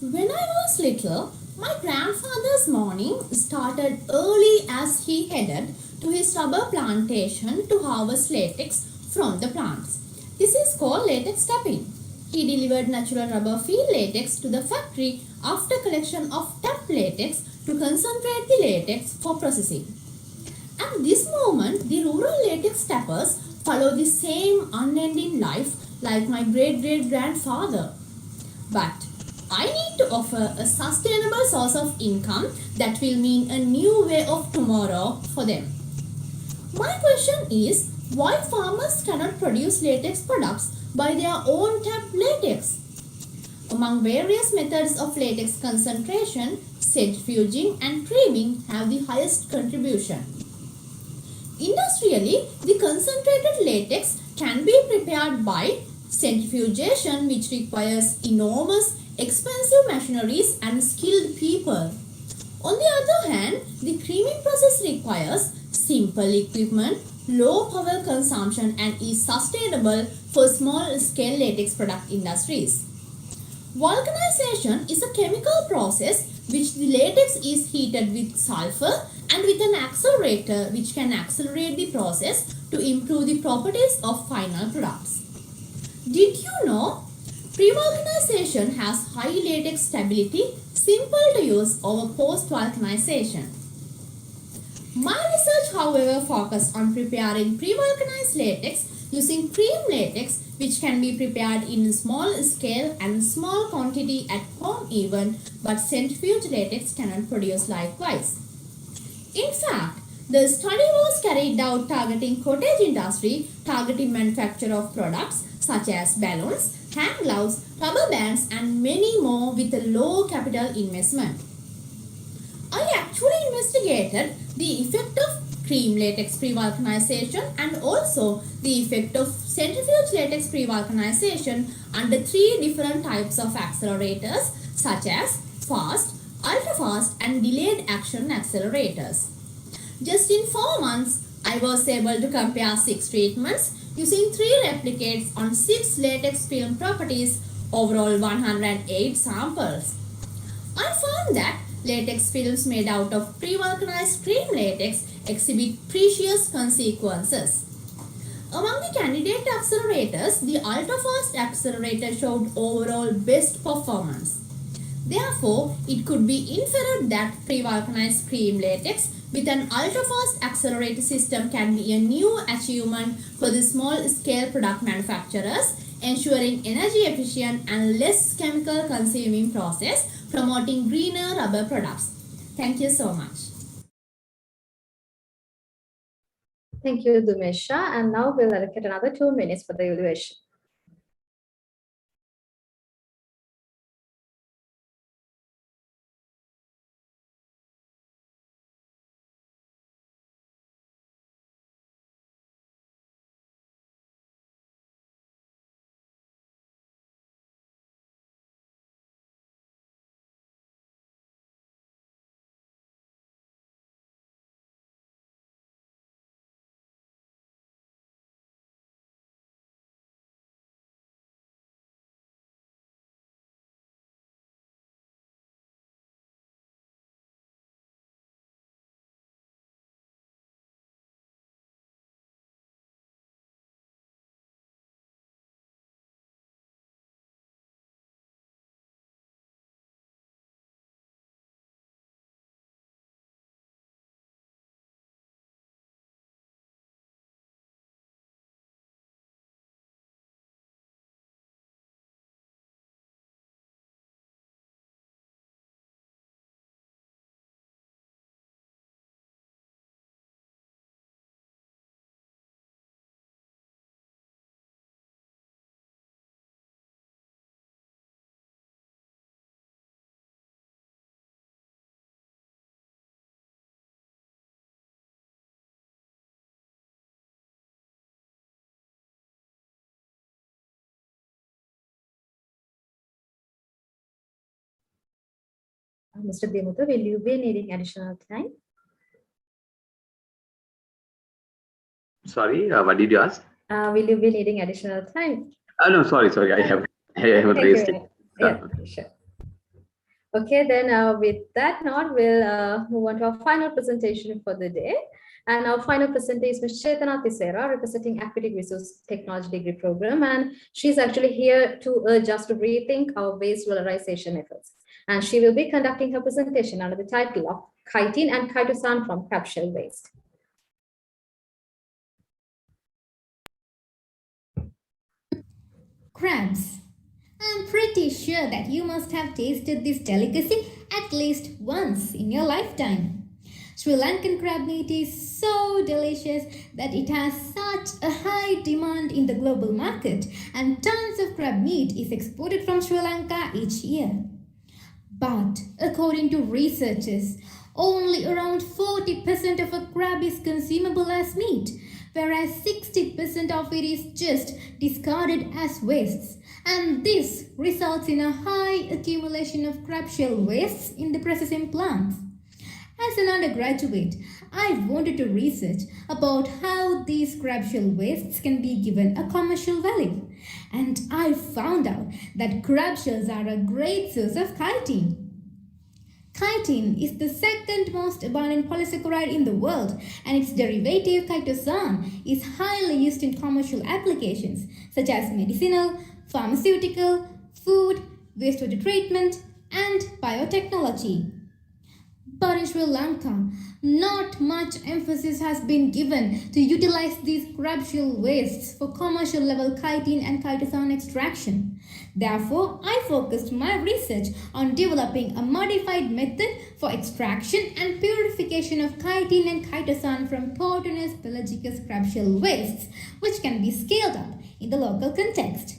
When I was little, my grandfather's morning started early as he headed to his rubber plantation to harvest latex from the plants. This is called latex tapping. He delivered natural rubber field latex to the factory after collection of tapped latex to concentrate the latex for processing. At this moment, the rural latex tappers follow the same unending life like my great-great-grandfather. But I need to offer a sustainable source of income that will mean a new way of tomorrow for them. My question is, why farmers cannot produce latex products by their own tapped latex? Among various methods of latex concentration, centrifuging and creaming have the highest contribution. Industrially, the concentrated latex can be prepared by centrifugation, which requires enormous, expensive machineries and skilled people. On the other hand, the creaming process requires simple equipment, low power consumption, and is sustainable for small-scale latex product industries. Vulcanization is a chemical process which the latex is heated with sulfur and with an accelerator which can accelerate the process to improve the properties of final products. Did you know? Pre-vulcanization has high latex stability, simple to use over post-vulcanization. My research, however, focused on preparing pre-vulcanized latex using cream latex, which can be prepared in small scale and small quantity at home even, but centrifuge latex cannot produce likewise. In fact, the study was carried out targeting cottage industry, targeting manufacture of products such as balloons, hand gloves, rubber bands, and many more with a low capital investment. I actually investigated the effect of cream latex pre-vulcanization and also the effect of centrifuge latex pre-vulcanization under 3 different types of accelerators such as fast, ultra-fast, and delayed action accelerators. Just in 4 months, I was able to compare 6 treatments using 3 replicates on 6 latex film properties, overall 108 samples. I found that latex films made out of pre-vulcanized cream latex exhibit precious consequences. Among the candidate accelerators, the ultra-fast accelerator showed overall best performance. Therefore, it could be inferred that pre-vulcanized cream latex with an ultra-fast accelerator system can be a new achievement for the small-scale product manufacturers, ensuring energy efficient and less chemical consuming process, promoting greener rubber products. Thank you so much. Thank you, Dumesha. And now we'll allocate another 2 minutes for the evaluation. Mr. Dimuto, will you be needing additional time? Sorry, what did you ask? Will you be needing additional time? No, sorry, I haven't raised it. Yeah, sure. Okay, then with that note, we'll move on to our final presentation for the day. And our final presenter is Ms. Chetana Tisera, representing Aquatic Resource Technology degree program. And she's actually here to urge us to rethink our waste valorization efforts. And she will be conducting her presentation under the title of Chitin and Chitosan from Crab Shell Waste. Crabs. I'm pretty sure that you must have tasted this delicacy at least once in your lifetime. Sri Lankan crab meat is so delicious that it has such a high demand in the global market, and tons of crab meat is exported from Sri Lanka each year. But according to researchers, only around 40% of a crab is consumable as meat, whereas 60% of it is just discarded as wastes. And this results in a high accumulation of crab shell wastes in the processing plants. As an undergraduate, I wanted to research about how these crab shell wastes can be given a commercial value. And I found out that crab shells are a great source of chitin. Chitin is the second most abundant polysaccharide in the world, and its derivative chitosan is highly used in commercial applications such as medicinal, pharmaceutical, food, wastewater treatment, and biotechnology. But in Sri Lanka, not much emphasis has been given to utilize these crab shell wastes for commercial level chitin and chitosan extraction. Therefore, I focused my research on developing a modified method for extraction and purification of chitin and chitosan from Portunus pelagicus crab shell wastes, which can be scaled up in the local context.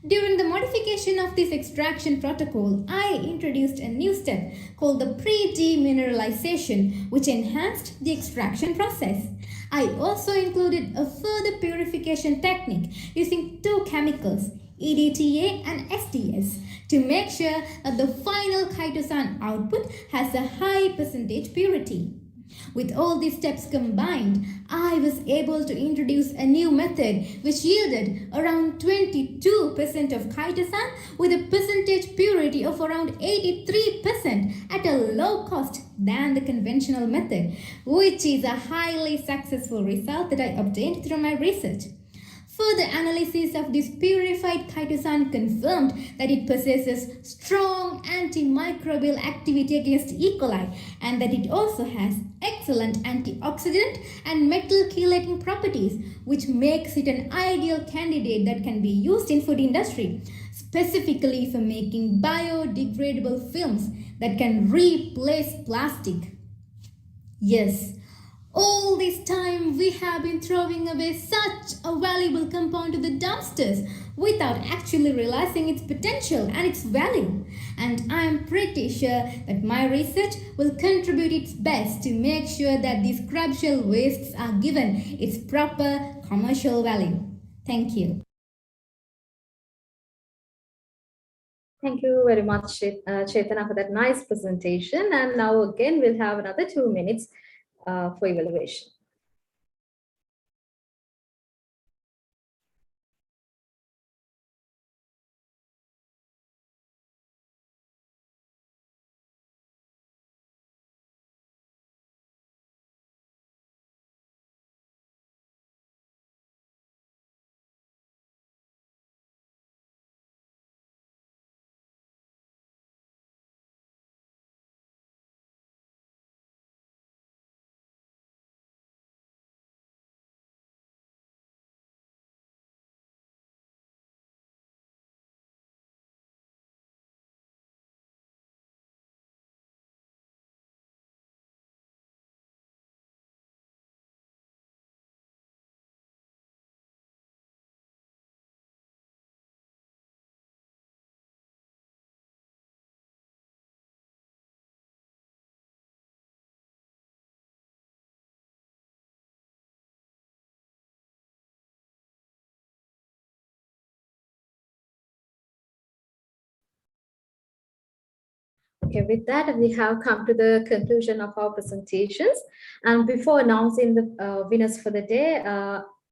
During the modification of this extraction protocol, I introduced a new step called the pre-demineralization, which enhanced the extraction process. I also included a further purification technique using two chemicals, EDTA and SDS, to make sure that the final chitosan output has a high percentage purity. With all these steps combined, I was able to introduce a new method which yielded around 22% of chitosan with a percentage purity of around 83% at a low cost than the conventional method, which is a highly successful result that I obtained through my research. Further analysis of this purified chitosan confirmed that it possesses strong antimicrobial activity against E. coli and that it also has excellent antioxidant and metal chelating properties, which makes it an ideal candidate that can be used in food industry, specifically for making biodegradable films that can replace plastic. Yes, all this time we have been throwing away such a valuable compound to the dumpsters without actually realizing its potential and its value. And I am pretty sure that my research will contribute its best to make sure that these crab shell wastes are given its proper commercial value. Thank you. Thank you very much, Chetana, for that nice presentation. And now again, we'll have another 2 minutes for evaluation. Okay, with that, we have come to the conclusion of our presentations. And before announcing the winners for the day,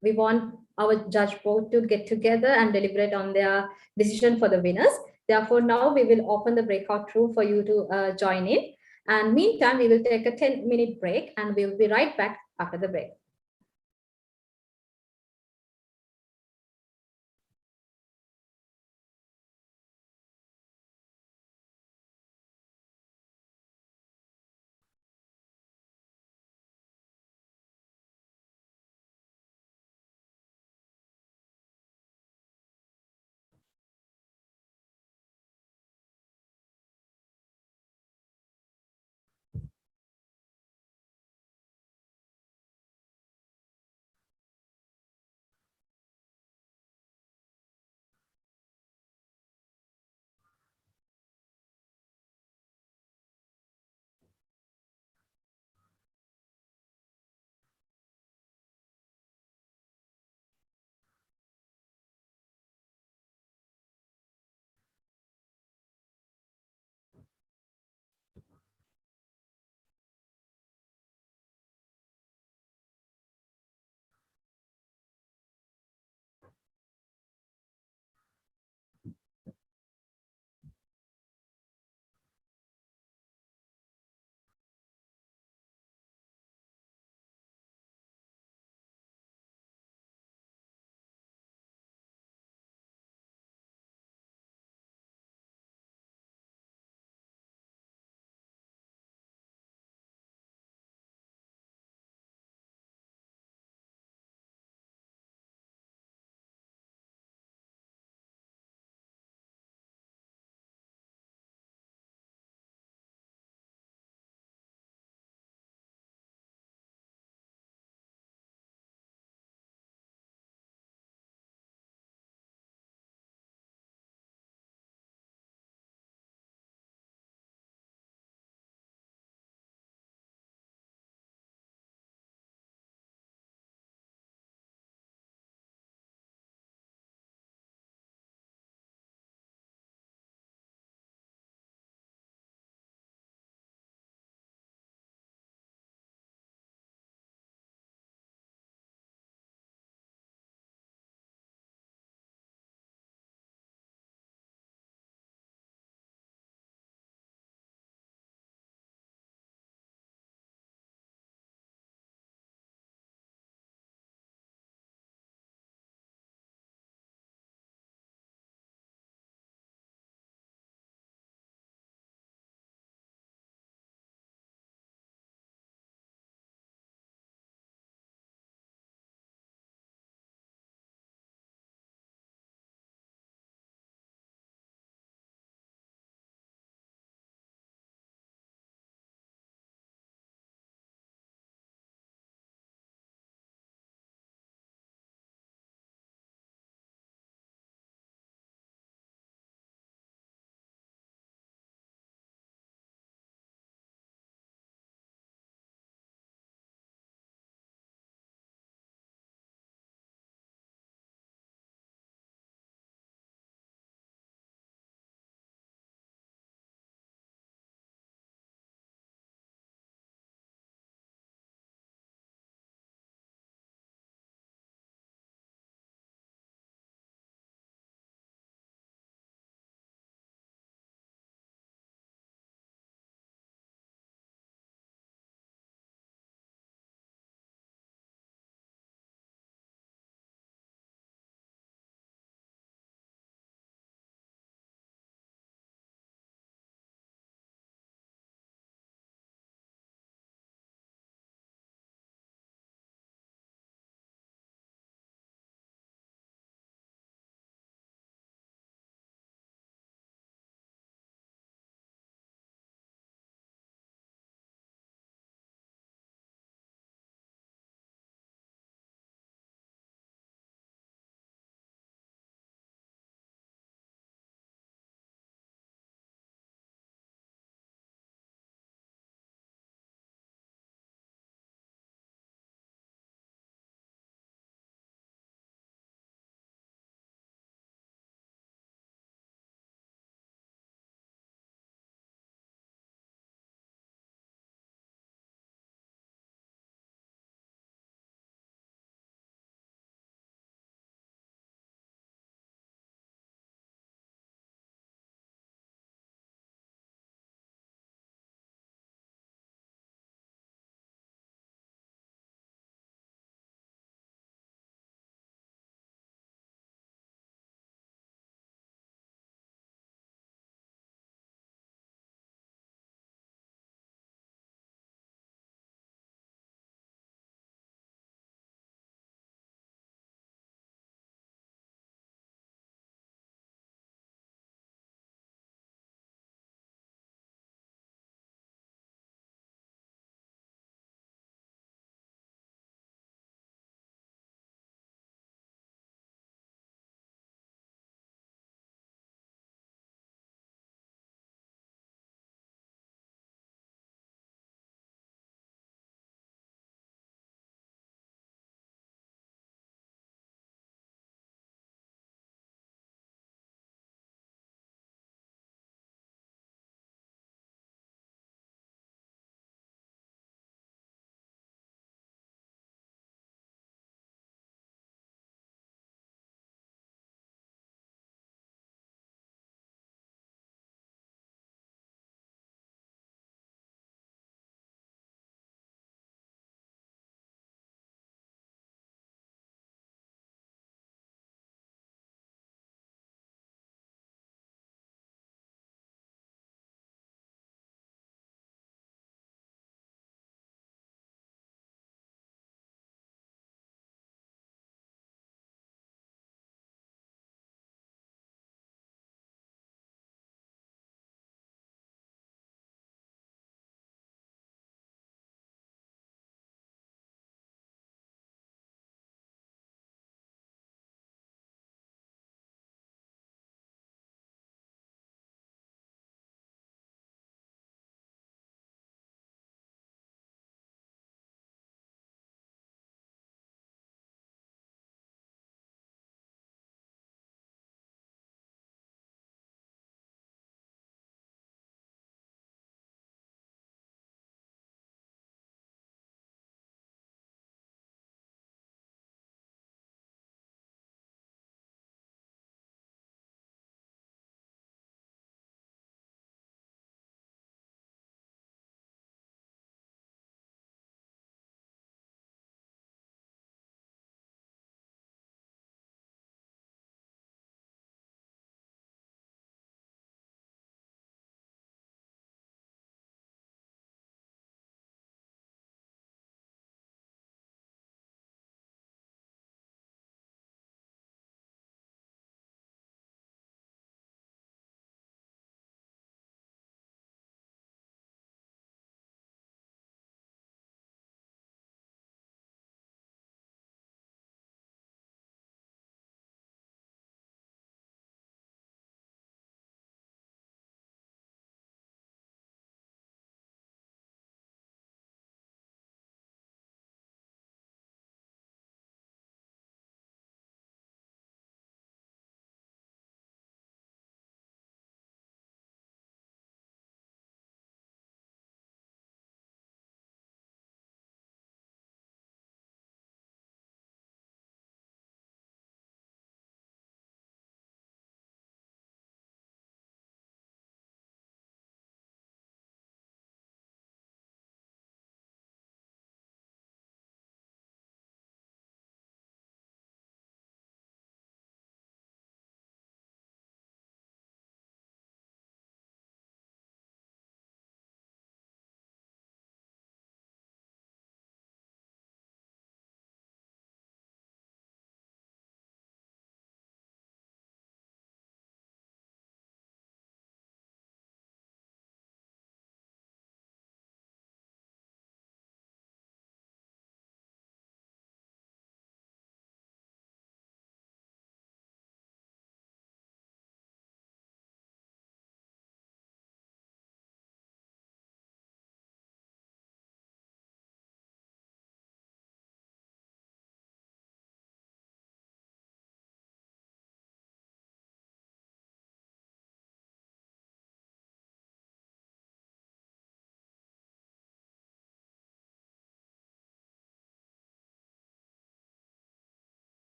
we want our judge board to get together and deliberate on their decision for the winners. Therefore, now we will open the breakout room for you to join in. And meantime, we will take a 10-minute break and we'll be right back after the break.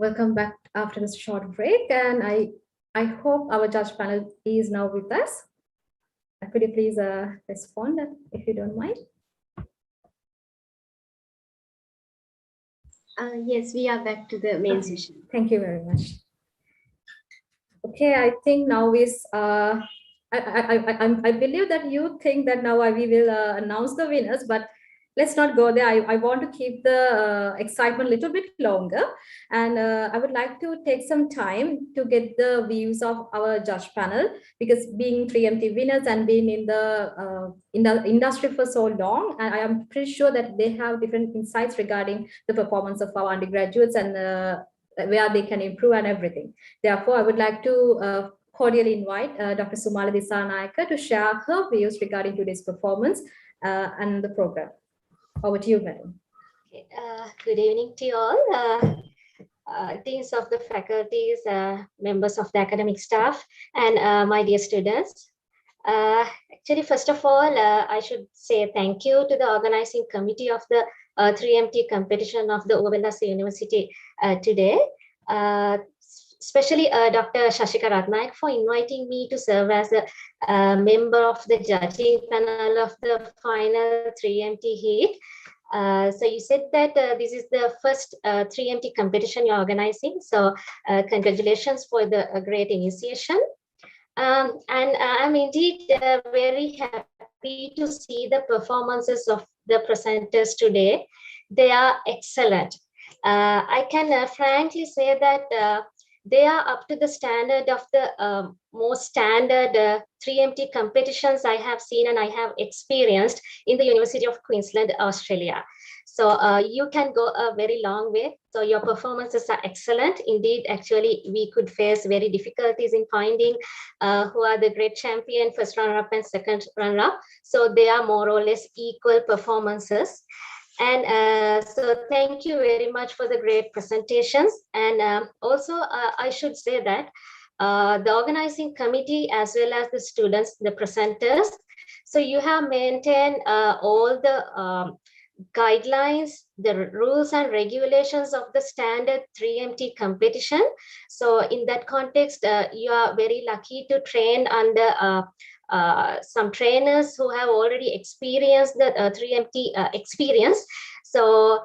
Welcome back after this short break, and I hope our judge panel is now with us. Could you please respond if you don't mind? Yes, we are back to the main session. Thank you very much. Okay, I think now is I believe that you think that now we will announce the winners, but let's not go there. I want to keep the excitement a little bit longer, and I would like to take some time to get the views of our judge panel, because being 3MT winners and being in the industry for so long, and I am pretty sure that they have different insights regarding the performance of our undergraduates and where they can improve and everything. Therefore, I would like to cordially invite Dr. Sumali Disanayake to share her views regarding today's performance and the program. Over to you, madam. Okay, good evening to you all. Deans of the faculties, members of the academic staff, and my dear students. Actually, first of all, I should say thank you to the organizing committee of the 3MT competition of the Uva Wellassa University today. Especially Dr. Shashika Ratnayak for inviting me to serve as a member of the judging panel of the final 3MT heat. So you said that this is the first 3MT competition you're organizing. So congratulations for the great initiation. And I'm indeed very happy to see the performances of the presenters today. They are excellent. I can frankly say that they are up to the standard of the most standard 3MT competitions I have seen and I have experienced in the University of Queensland, Australia. So you can go a very long way. So your performances are excellent. Indeed, actually, we could face very difficulties in finding who are the great champion, first runner-up and second runner-up. So they are more or less equal performances. And so thank you very much for the great presentations. And also, I should say that the organizing committee, as well as the students, the presenters, so you have maintained all the guidelines, the rules and regulations of the standard 3MT competition. So in that context, you are very lucky to train under some trainers who have already experienced the 3MT experience. So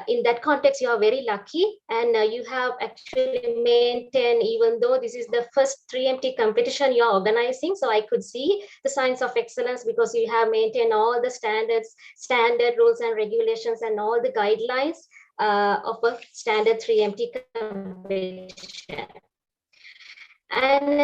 in that context, you are very lucky, and you have actually maintained, even though this is the first 3MT competition you are organizing. So I could see the signs of excellence because you have maintained all the standard rules and regulations and all the guidelines of a standard 3MT competition. And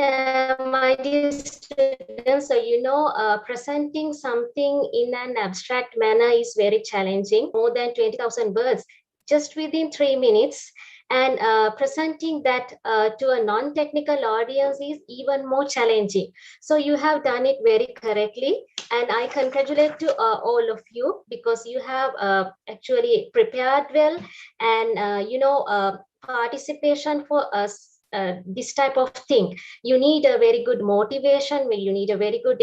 my dear students, so you know, presenting something in an abstract manner is very challenging, more than 20,000 words just within 3 minutes. And presenting that to a non-technical audience is even more challenging. So you have done it very correctly. And I congratulate to all of you because you have actually prepared well. And, you know, participation for us. This type of thing, you need a very good motivation, you need a very good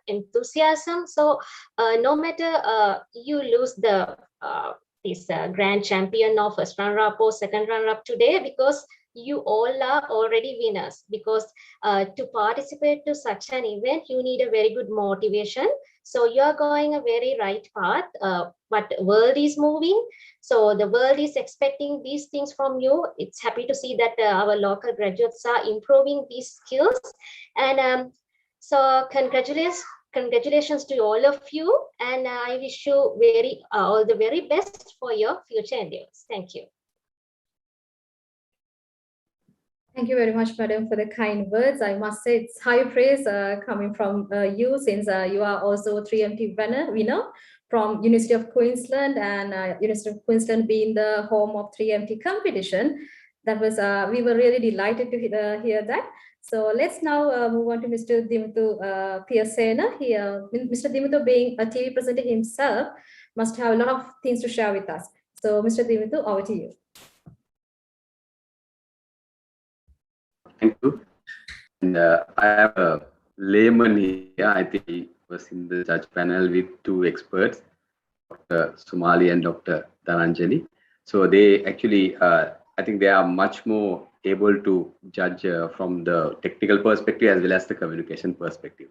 enthusiasm. So no matter you lose the this grand champion or first runner-up or second runner-up today, because you all are already winners, because to participate to such an event, you need a very good motivation. So you are going a very right path, but world is moving. So the world is expecting these things from you. It's happy to see that our local graduates are improving these skills. And so congratulations to all of you. And I wish you all the very best for your future endeavors. Thank you. Thank you very much, madam, for the kind words. I must say it's high praise coming from you, since you are also a 3MT winner from University of Queensland, and University of Queensland being the home of 3MT competition. That was we were really delighted to hear that. So let's now move on to Mr. Dimuthu Piasena. Mr. Dimuthu, being a TV presenter himself, must have a lot of things to share with us. So Mr. Dimuthu, over to you. Thank you. And I have a layman here. I think he was in the judge panel with two experts, Dr. Sumali and Dr. Dhananjali. So they actually I think they are much more able to judge from the technical perspective as well as the communication perspective.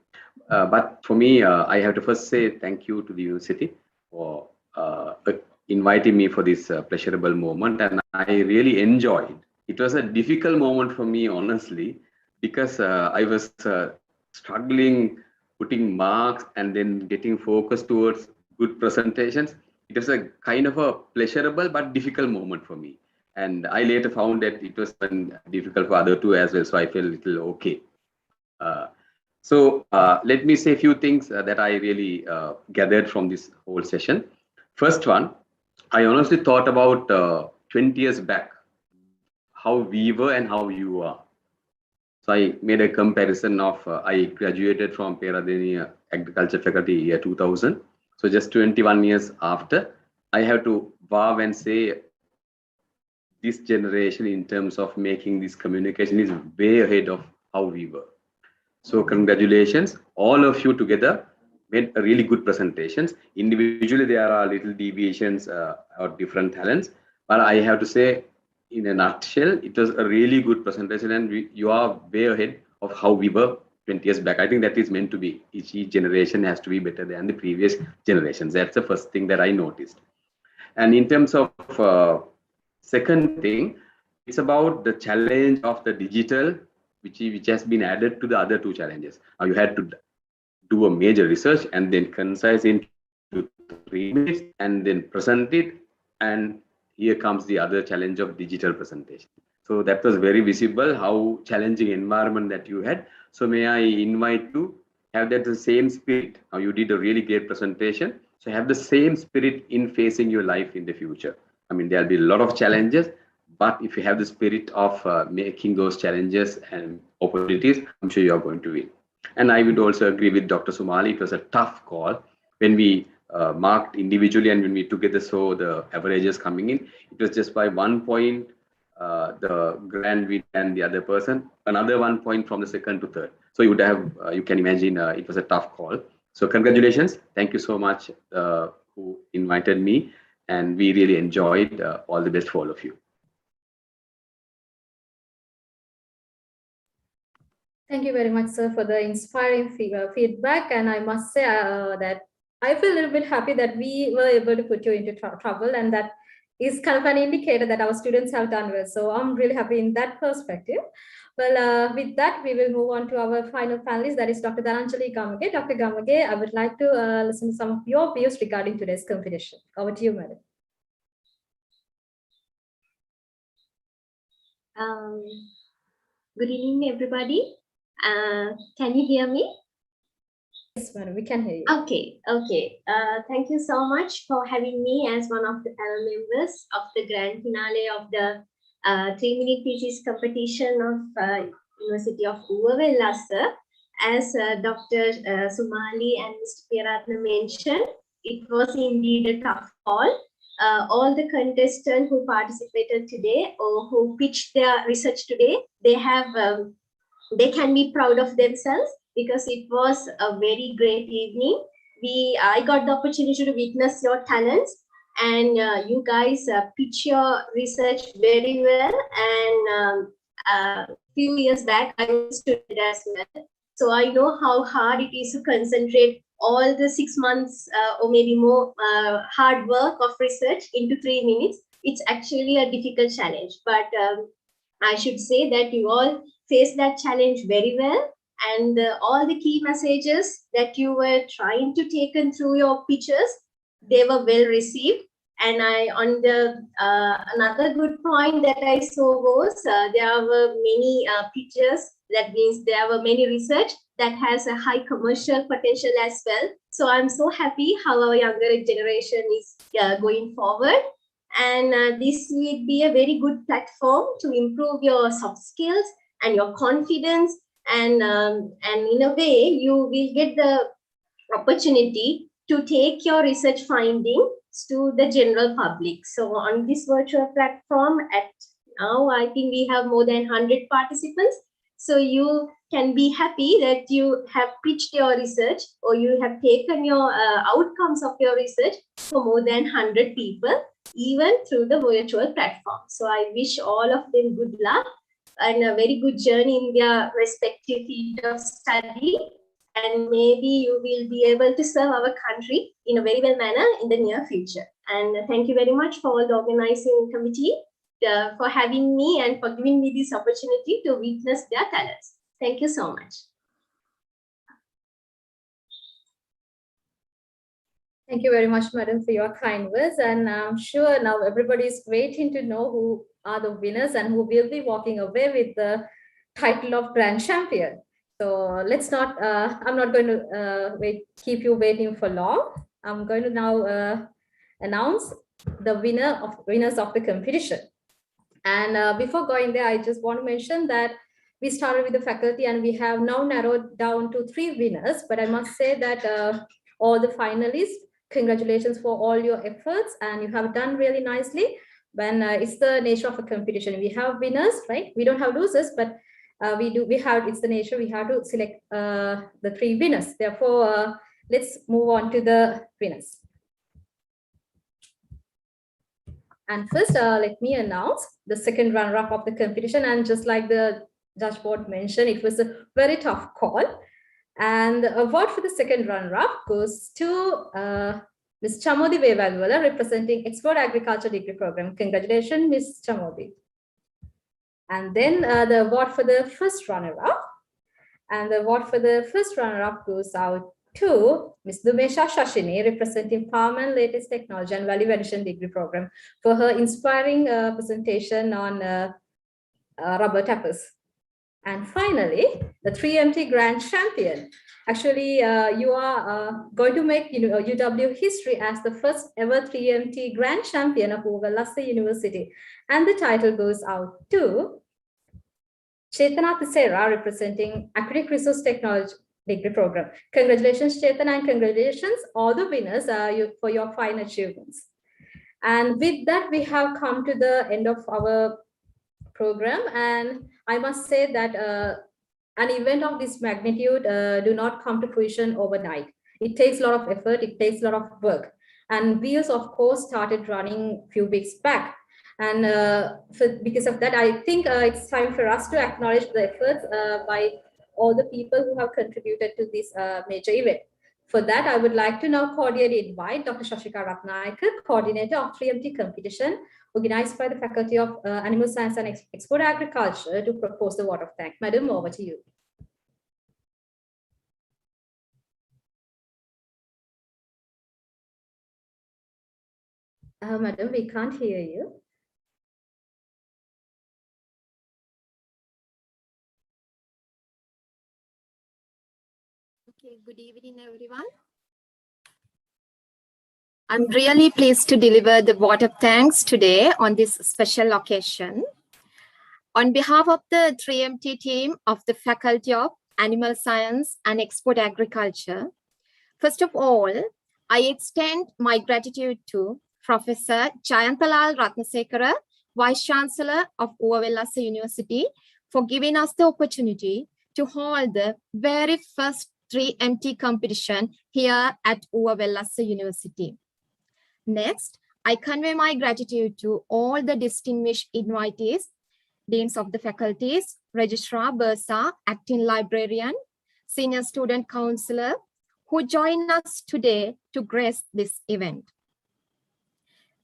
But for me, I have to first say thank you to the university for inviting me for this pleasurable moment, and I really enjoyed. It was a difficult moment for me, honestly, because I was struggling putting marks and then getting focused towards good presentations. It was a kind of a pleasurable but difficult moment for me. And I later found that it was difficult for other two as well. So I felt a little okay. Let me say a few things that I really gathered from this whole session. First one, I honestly thought about 20 years back, how we were and how you are. So I made a comparison of, I graduated from Peradeniya Agriculture Faculty year 2000. So just 21 years after, I have to wow and say, this generation in terms of making this communication is way ahead of how we were. So congratulations, all of you together made a really good presentations. Individually, there are little deviations or different talents, but I have to say, in a nutshell, it was a really good presentation, and you are way ahead of how we were 20 years back. I think that is meant to be. Each generation has to be better than the previous generations. That's the first thing that I noticed. And in terms of second thing, it's about the challenge of the digital, which has been added to the other two challenges. Now you had to do a major research and then concise into 3 minutes and then present it. And here comes the other challenge of digital presentation. So that was very visible, how challenging environment that you had. So may I invite you have that the same spirit. Now you did a really great presentation. So have the same spirit in facing your life in the future. I mean, there'll be a lot of challenges, but if you have the spirit of making those challenges and opportunities, I'm sure you're going to win. And I would also agree with Dr. Sumali. It was a tough call when we marked individually and when we together saw the averages coming in. It was just by 1 point, the grand win and the other person, another 1 point from the second to third. So you would have, you can imagine it was a tough call. So congratulations. Thank you so much who invited me. And we really enjoyed. All the best for all of you. Thank you very much, sir, for the inspiring feedback. And I must say that I feel a little bit happy that we were able to put you into trouble, and that is kind of an indicator that our students have done well. So I'm really happy in that perspective. Well, with that, we will move on to our final panelist, that is Dr. Dhananjali Gamage. Dr. Gamage, I would like to listen to some of your views regarding today's competition. Over to you, madam. Good evening, everybody. Can you hear me? Yes, madam, we can hear you. Okay. Thank you so much for having me as one of the panel members of the grand finale of the 3-minute thesis competition of University of Uva Wellassa. As Dr. Sumali and Mr. Piratna mentioned, it was indeed a tough call. All the contestants who participated today or who pitched their research today, they can be proud of themselves because it was a very great evening. I got the opportunity to witness your talents, and you guys pitch your research very well. And a few years back, I was a student as well. So I know how hard it is to concentrate all the 6 months or maybe more hard work of research into 3 minutes. It's actually a difficult challenge, but I should say that you all faced that challenge very well, and all the key messages that you were trying to take in through your pitches, they were well received. And another good point that I saw was there were many pitches. That means there were many research that has a high commercial potential as well. So I'm so happy how our younger generation is going forward. And this will be a very good platform to improve your soft skills and your confidence. And in a way, you will get the opportunity to take your research findings to the general public. So on this virtual platform, at now, I think we have more than 100 participants. So you can be happy that you have pitched your research or you have taken your outcomes of your research for more than 100 people. even through the virtual platform. So I wish all of them good luck and a very good journey in their respective field of study. And maybe you will be able to serve our country in a very well manner in the near future. And thank you very much for all the organizing committee for having me and for giving me this opportunity to witness their talents. Thank you so much. Thank you very much, madam, for your kind words. And I'm sure now everybody is waiting to know who are the winners and who will be walking away with the title of Grand Champion. So let's not, I'm not going to keep you waiting for long. I'm going to now announce the winners of the competition. And before going there, I just want to mention that we started with the faculty and we have now narrowed down to 3 winners. But I must say that all the finalists, congratulations for all your efforts, and you have done really nicely. When it's the nature of a competition, we have winners, right? We don't have losers, but it's the nature, we have to select the 3 winners. Therefore, let's move on to the winners. And first, let me announce the second runner-up of the competition. And just like the judge board mentioned, it was a very tough call. And the award for the second runner-up goes to Ms. Chamodi Vevalwala, representing Export Agriculture Degree Program. Congratulations, Ms. Chamodi. And then the award for the first runner-up. And the award for the first runner-up goes out to Ms. Dumesha Shashini, representing Farm and Latest Technology and Value Addition Degree Program, for her inspiring presentation on rubber tappers. And finally, the 3MT Grand Champion. Actually, you are going to make UW history as the first ever 3MT Grand Champion of Uva Wellassa University. And the title goes out to Chetana Tisera, representing Aquatic Resource Technology Degree Program. Congratulations, Chetana, and congratulations all the winners for your fine achievements. And with that, we have come to the end of our program. And I must say that an event of this magnitude do not come to fruition overnight. It takes a lot of effort, it takes a lot of work. And wheels, of course, started running a few weeks back. And because of that, I think it's time for us to acknowledge the efforts by all the people who have contributed to this major event. For that, I would like to now cordially invite Dr. Shashika Ratnayaka, coordinator of 3MT competition, organized by the Faculty of Animal Science and Export Agriculture, to propose the vote of thanks. Madam, over to you. Madam, we can't hear you. Okay, good evening, everyone. I'm really pleased to deliver the vote of thanks today on this special occasion. On behalf of the 3MT team of the Faculty of Animal Science and Export Agriculture, first of all, I extend my gratitude to Professor Chayantalal Ratnasekara, Vice Chancellor of Uva Wellassa University, for giving us the opportunity to hold the very first 3MT competition here at Uva Wellassa University. Next, I convey my gratitude to all the distinguished invitees, deans of the faculties, registrar, bursar, acting librarian, senior student counselor, who join us today to grace this event.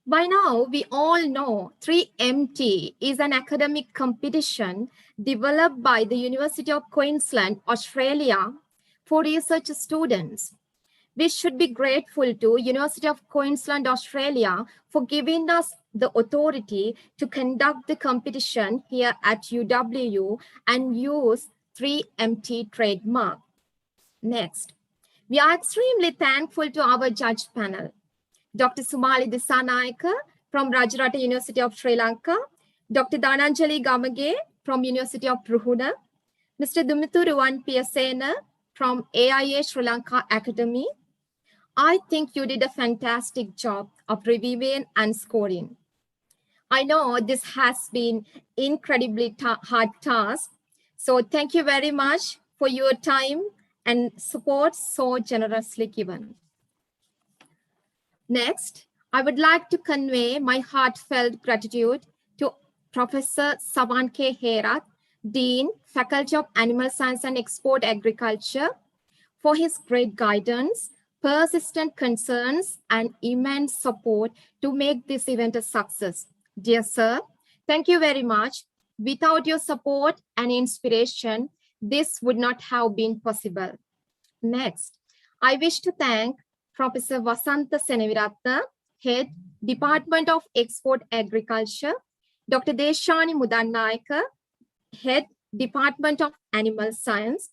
By now, we all know 3MT is an academic competition developed by the University of Queensland, Australia, for research students. We should be grateful to University of Queensland, Australia, for giving us the authority to conduct the competition here at UW and use 3MT trademark. Next, we are extremely thankful to our judge panel, Dr. Sumali Disanayaka from Rajarata University of Sri Lanka, Dr. Dhananjali Gamage from University of Ruhuna, Mr. Dumithuruwan Piyasena from AIA Sri Lanka Academy. I think you did a fantastic job of reviewing and scoring. I know this has been incredibly hard task, so thank you very much for your time and support so generously given. Next, I would like to convey my heartfelt gratitude to Professor Savan K. Herat, Dean, Faculty of Animal Science and Export Agriculture, for his great guidance, persistent concerns, and immense support to make this event a success. Dear sir, thank you very much. Without your support and inspiration, this would not have been possible. Next, I wish to thank Professor Vasantha Seneviratna, Head, Department of Export Agriculture, Dr. Deshani Mudannayaka, Head, Department of Animal Science.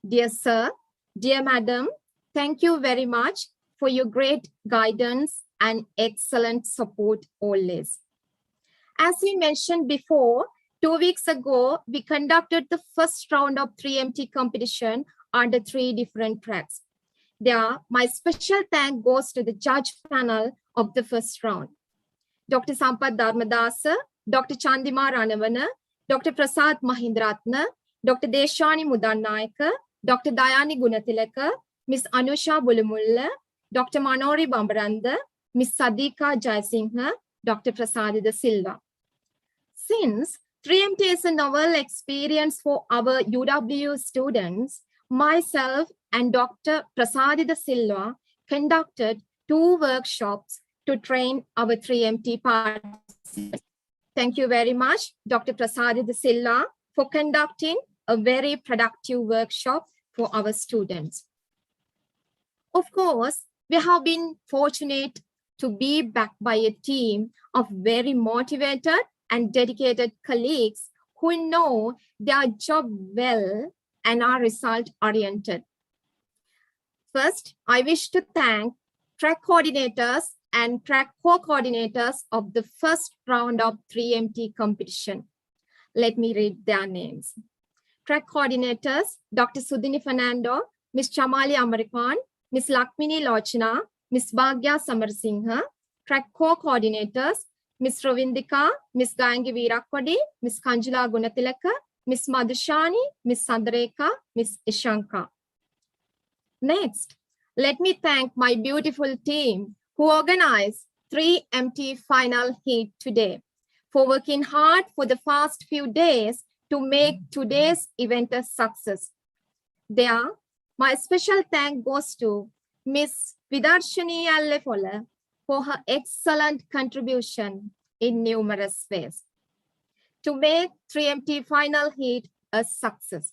Dear sir, dear madam, thank you very much for your great guidance and excellent support always. As we mentioned before, 2 weeks ago, we conducted the first round of 3MT competition under 3 different tracks. There, my special thank goes to the judge panel of the first round. Dr. Sampath Dharmadasa, Dr. Chandima Ranavana, Dr. Prasad Mahindrathna, Dr. Deshani Mudannayaka, Dr. Dayani Gunatilaka, Ms. Anusha Bulumulla, Dr. Manori Bambaranda, Ms. Sadika Jaisingha, Dr. Prasadida Silva. Since 3MT is a novel experience for our UW students, myself and Dr. Prasadida Silva conducted 2 workshops to train our 3MT participants. Thank you very much, Dr. Prasadida Silva, for conducting a very productive workshop for our students. Of course, we have been fortunate to be backed by a team of very motivated and dedicated colleagues who know their job well and are result-oriented. First, I wish to thank track coordinators and track co-coordinators of the first round of 3MT competition. Let me read their names. Track coordinators, Dr. Sudhini Fernando, Ms. Chamali Amaripan, Ms. Lakmini Lochana, Ms. Bhagya Samarsingha. Track co-coordinators, Ms. Ravindika, Ms. Gayangi Veerakkodi, Ms. Kanjula Gunatilaka, Ms. Madhushani, Ms. Sandareka, Ms. Ishanka. Next, let me thank my beautiful team who organized 3MT final heat today for working hard for the past few days to make today's event a success. There, my special thank goes to Ms. Vidarshini Allefola for her excellent contribution in numerous ways to make 3MT final heat a success.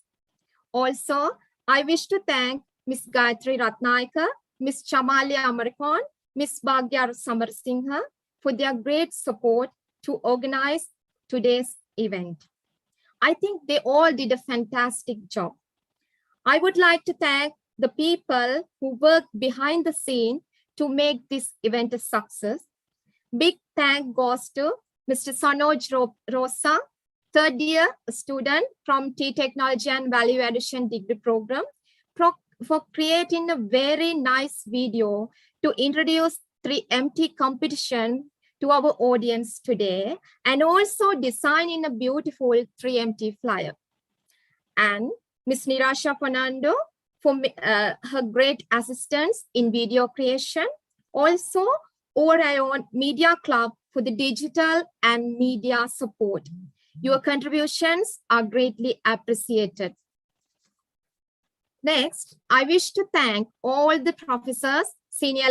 Also, I wish to thank Ms. Gayatri Ratnayaka, Ms. Chamali Amarikon, Ms. Bhagya Samarsingha for their great support to organize today's event. I think they all did a fantastic job. I would like to thank the people who worked behind the scene to make this event a success. Big thank goes to Mr. Sanoj Rosa, third year student from Tea Technology and Value Addition degree program, for creating a very nice video to introduce 3MT competition to our audience today, and also designing a beautiful 3MT flyer. And Ms. Nirasha Fernando for her great assistance in video creation. Also, Orion Media Club for the digital and media support. Your contributions are greatly appreciated. Next, I wish to thank all the professors, senior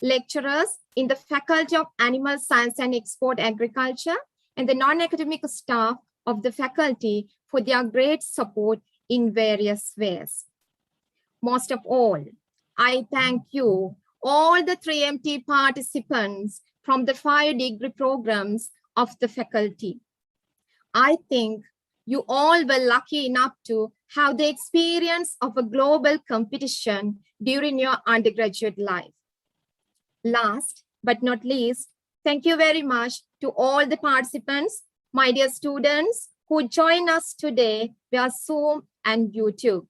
lecturers in the Faculty of Animal Science and Export Agriculture, and the non-academic staff of the faculty for their great support in various ways. Most of all, I thank you, all the 3MT participants from the 5 degree programs of the faculty. I think you all were lucky enough to have the experience of a global competition during your undergraduate life. Last but not least, thank you very much to all the participants, my dear students who join us today via Zoom and YouTube.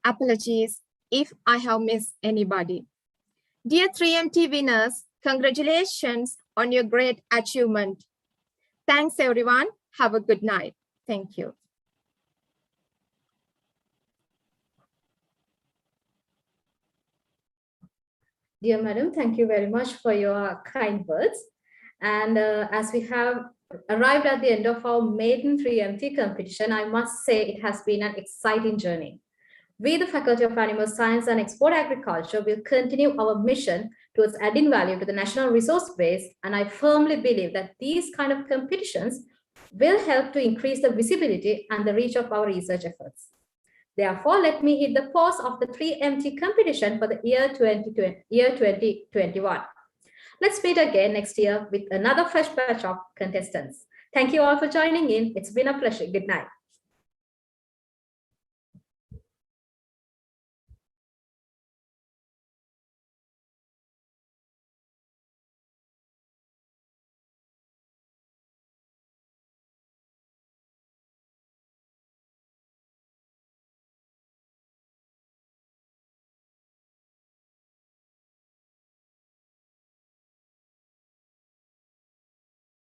Apologies if I have missed anybody. Dear 3MT winners, congratulations on your great achievement. Thanks everyone. Have a good night. Thank you. Dear Madam, thank you very much for your kind words. And as we have arrived at the end of our maiden 3MT competition, I must say it has been an exciting journey. We, the Faculty of Animal Science and Export Agriculture, will continue our mission towards adding value to the national resource base, and I firmly believe that these kind of competitions will help to increase the visibility and the reach of our research efforts. Therefore, let me hit the pause of the 3MT competition for the year 2021. Let's meet again next year with another fresh batch of contestants. Thank you all for joining in. It's been a pleasure. Good night.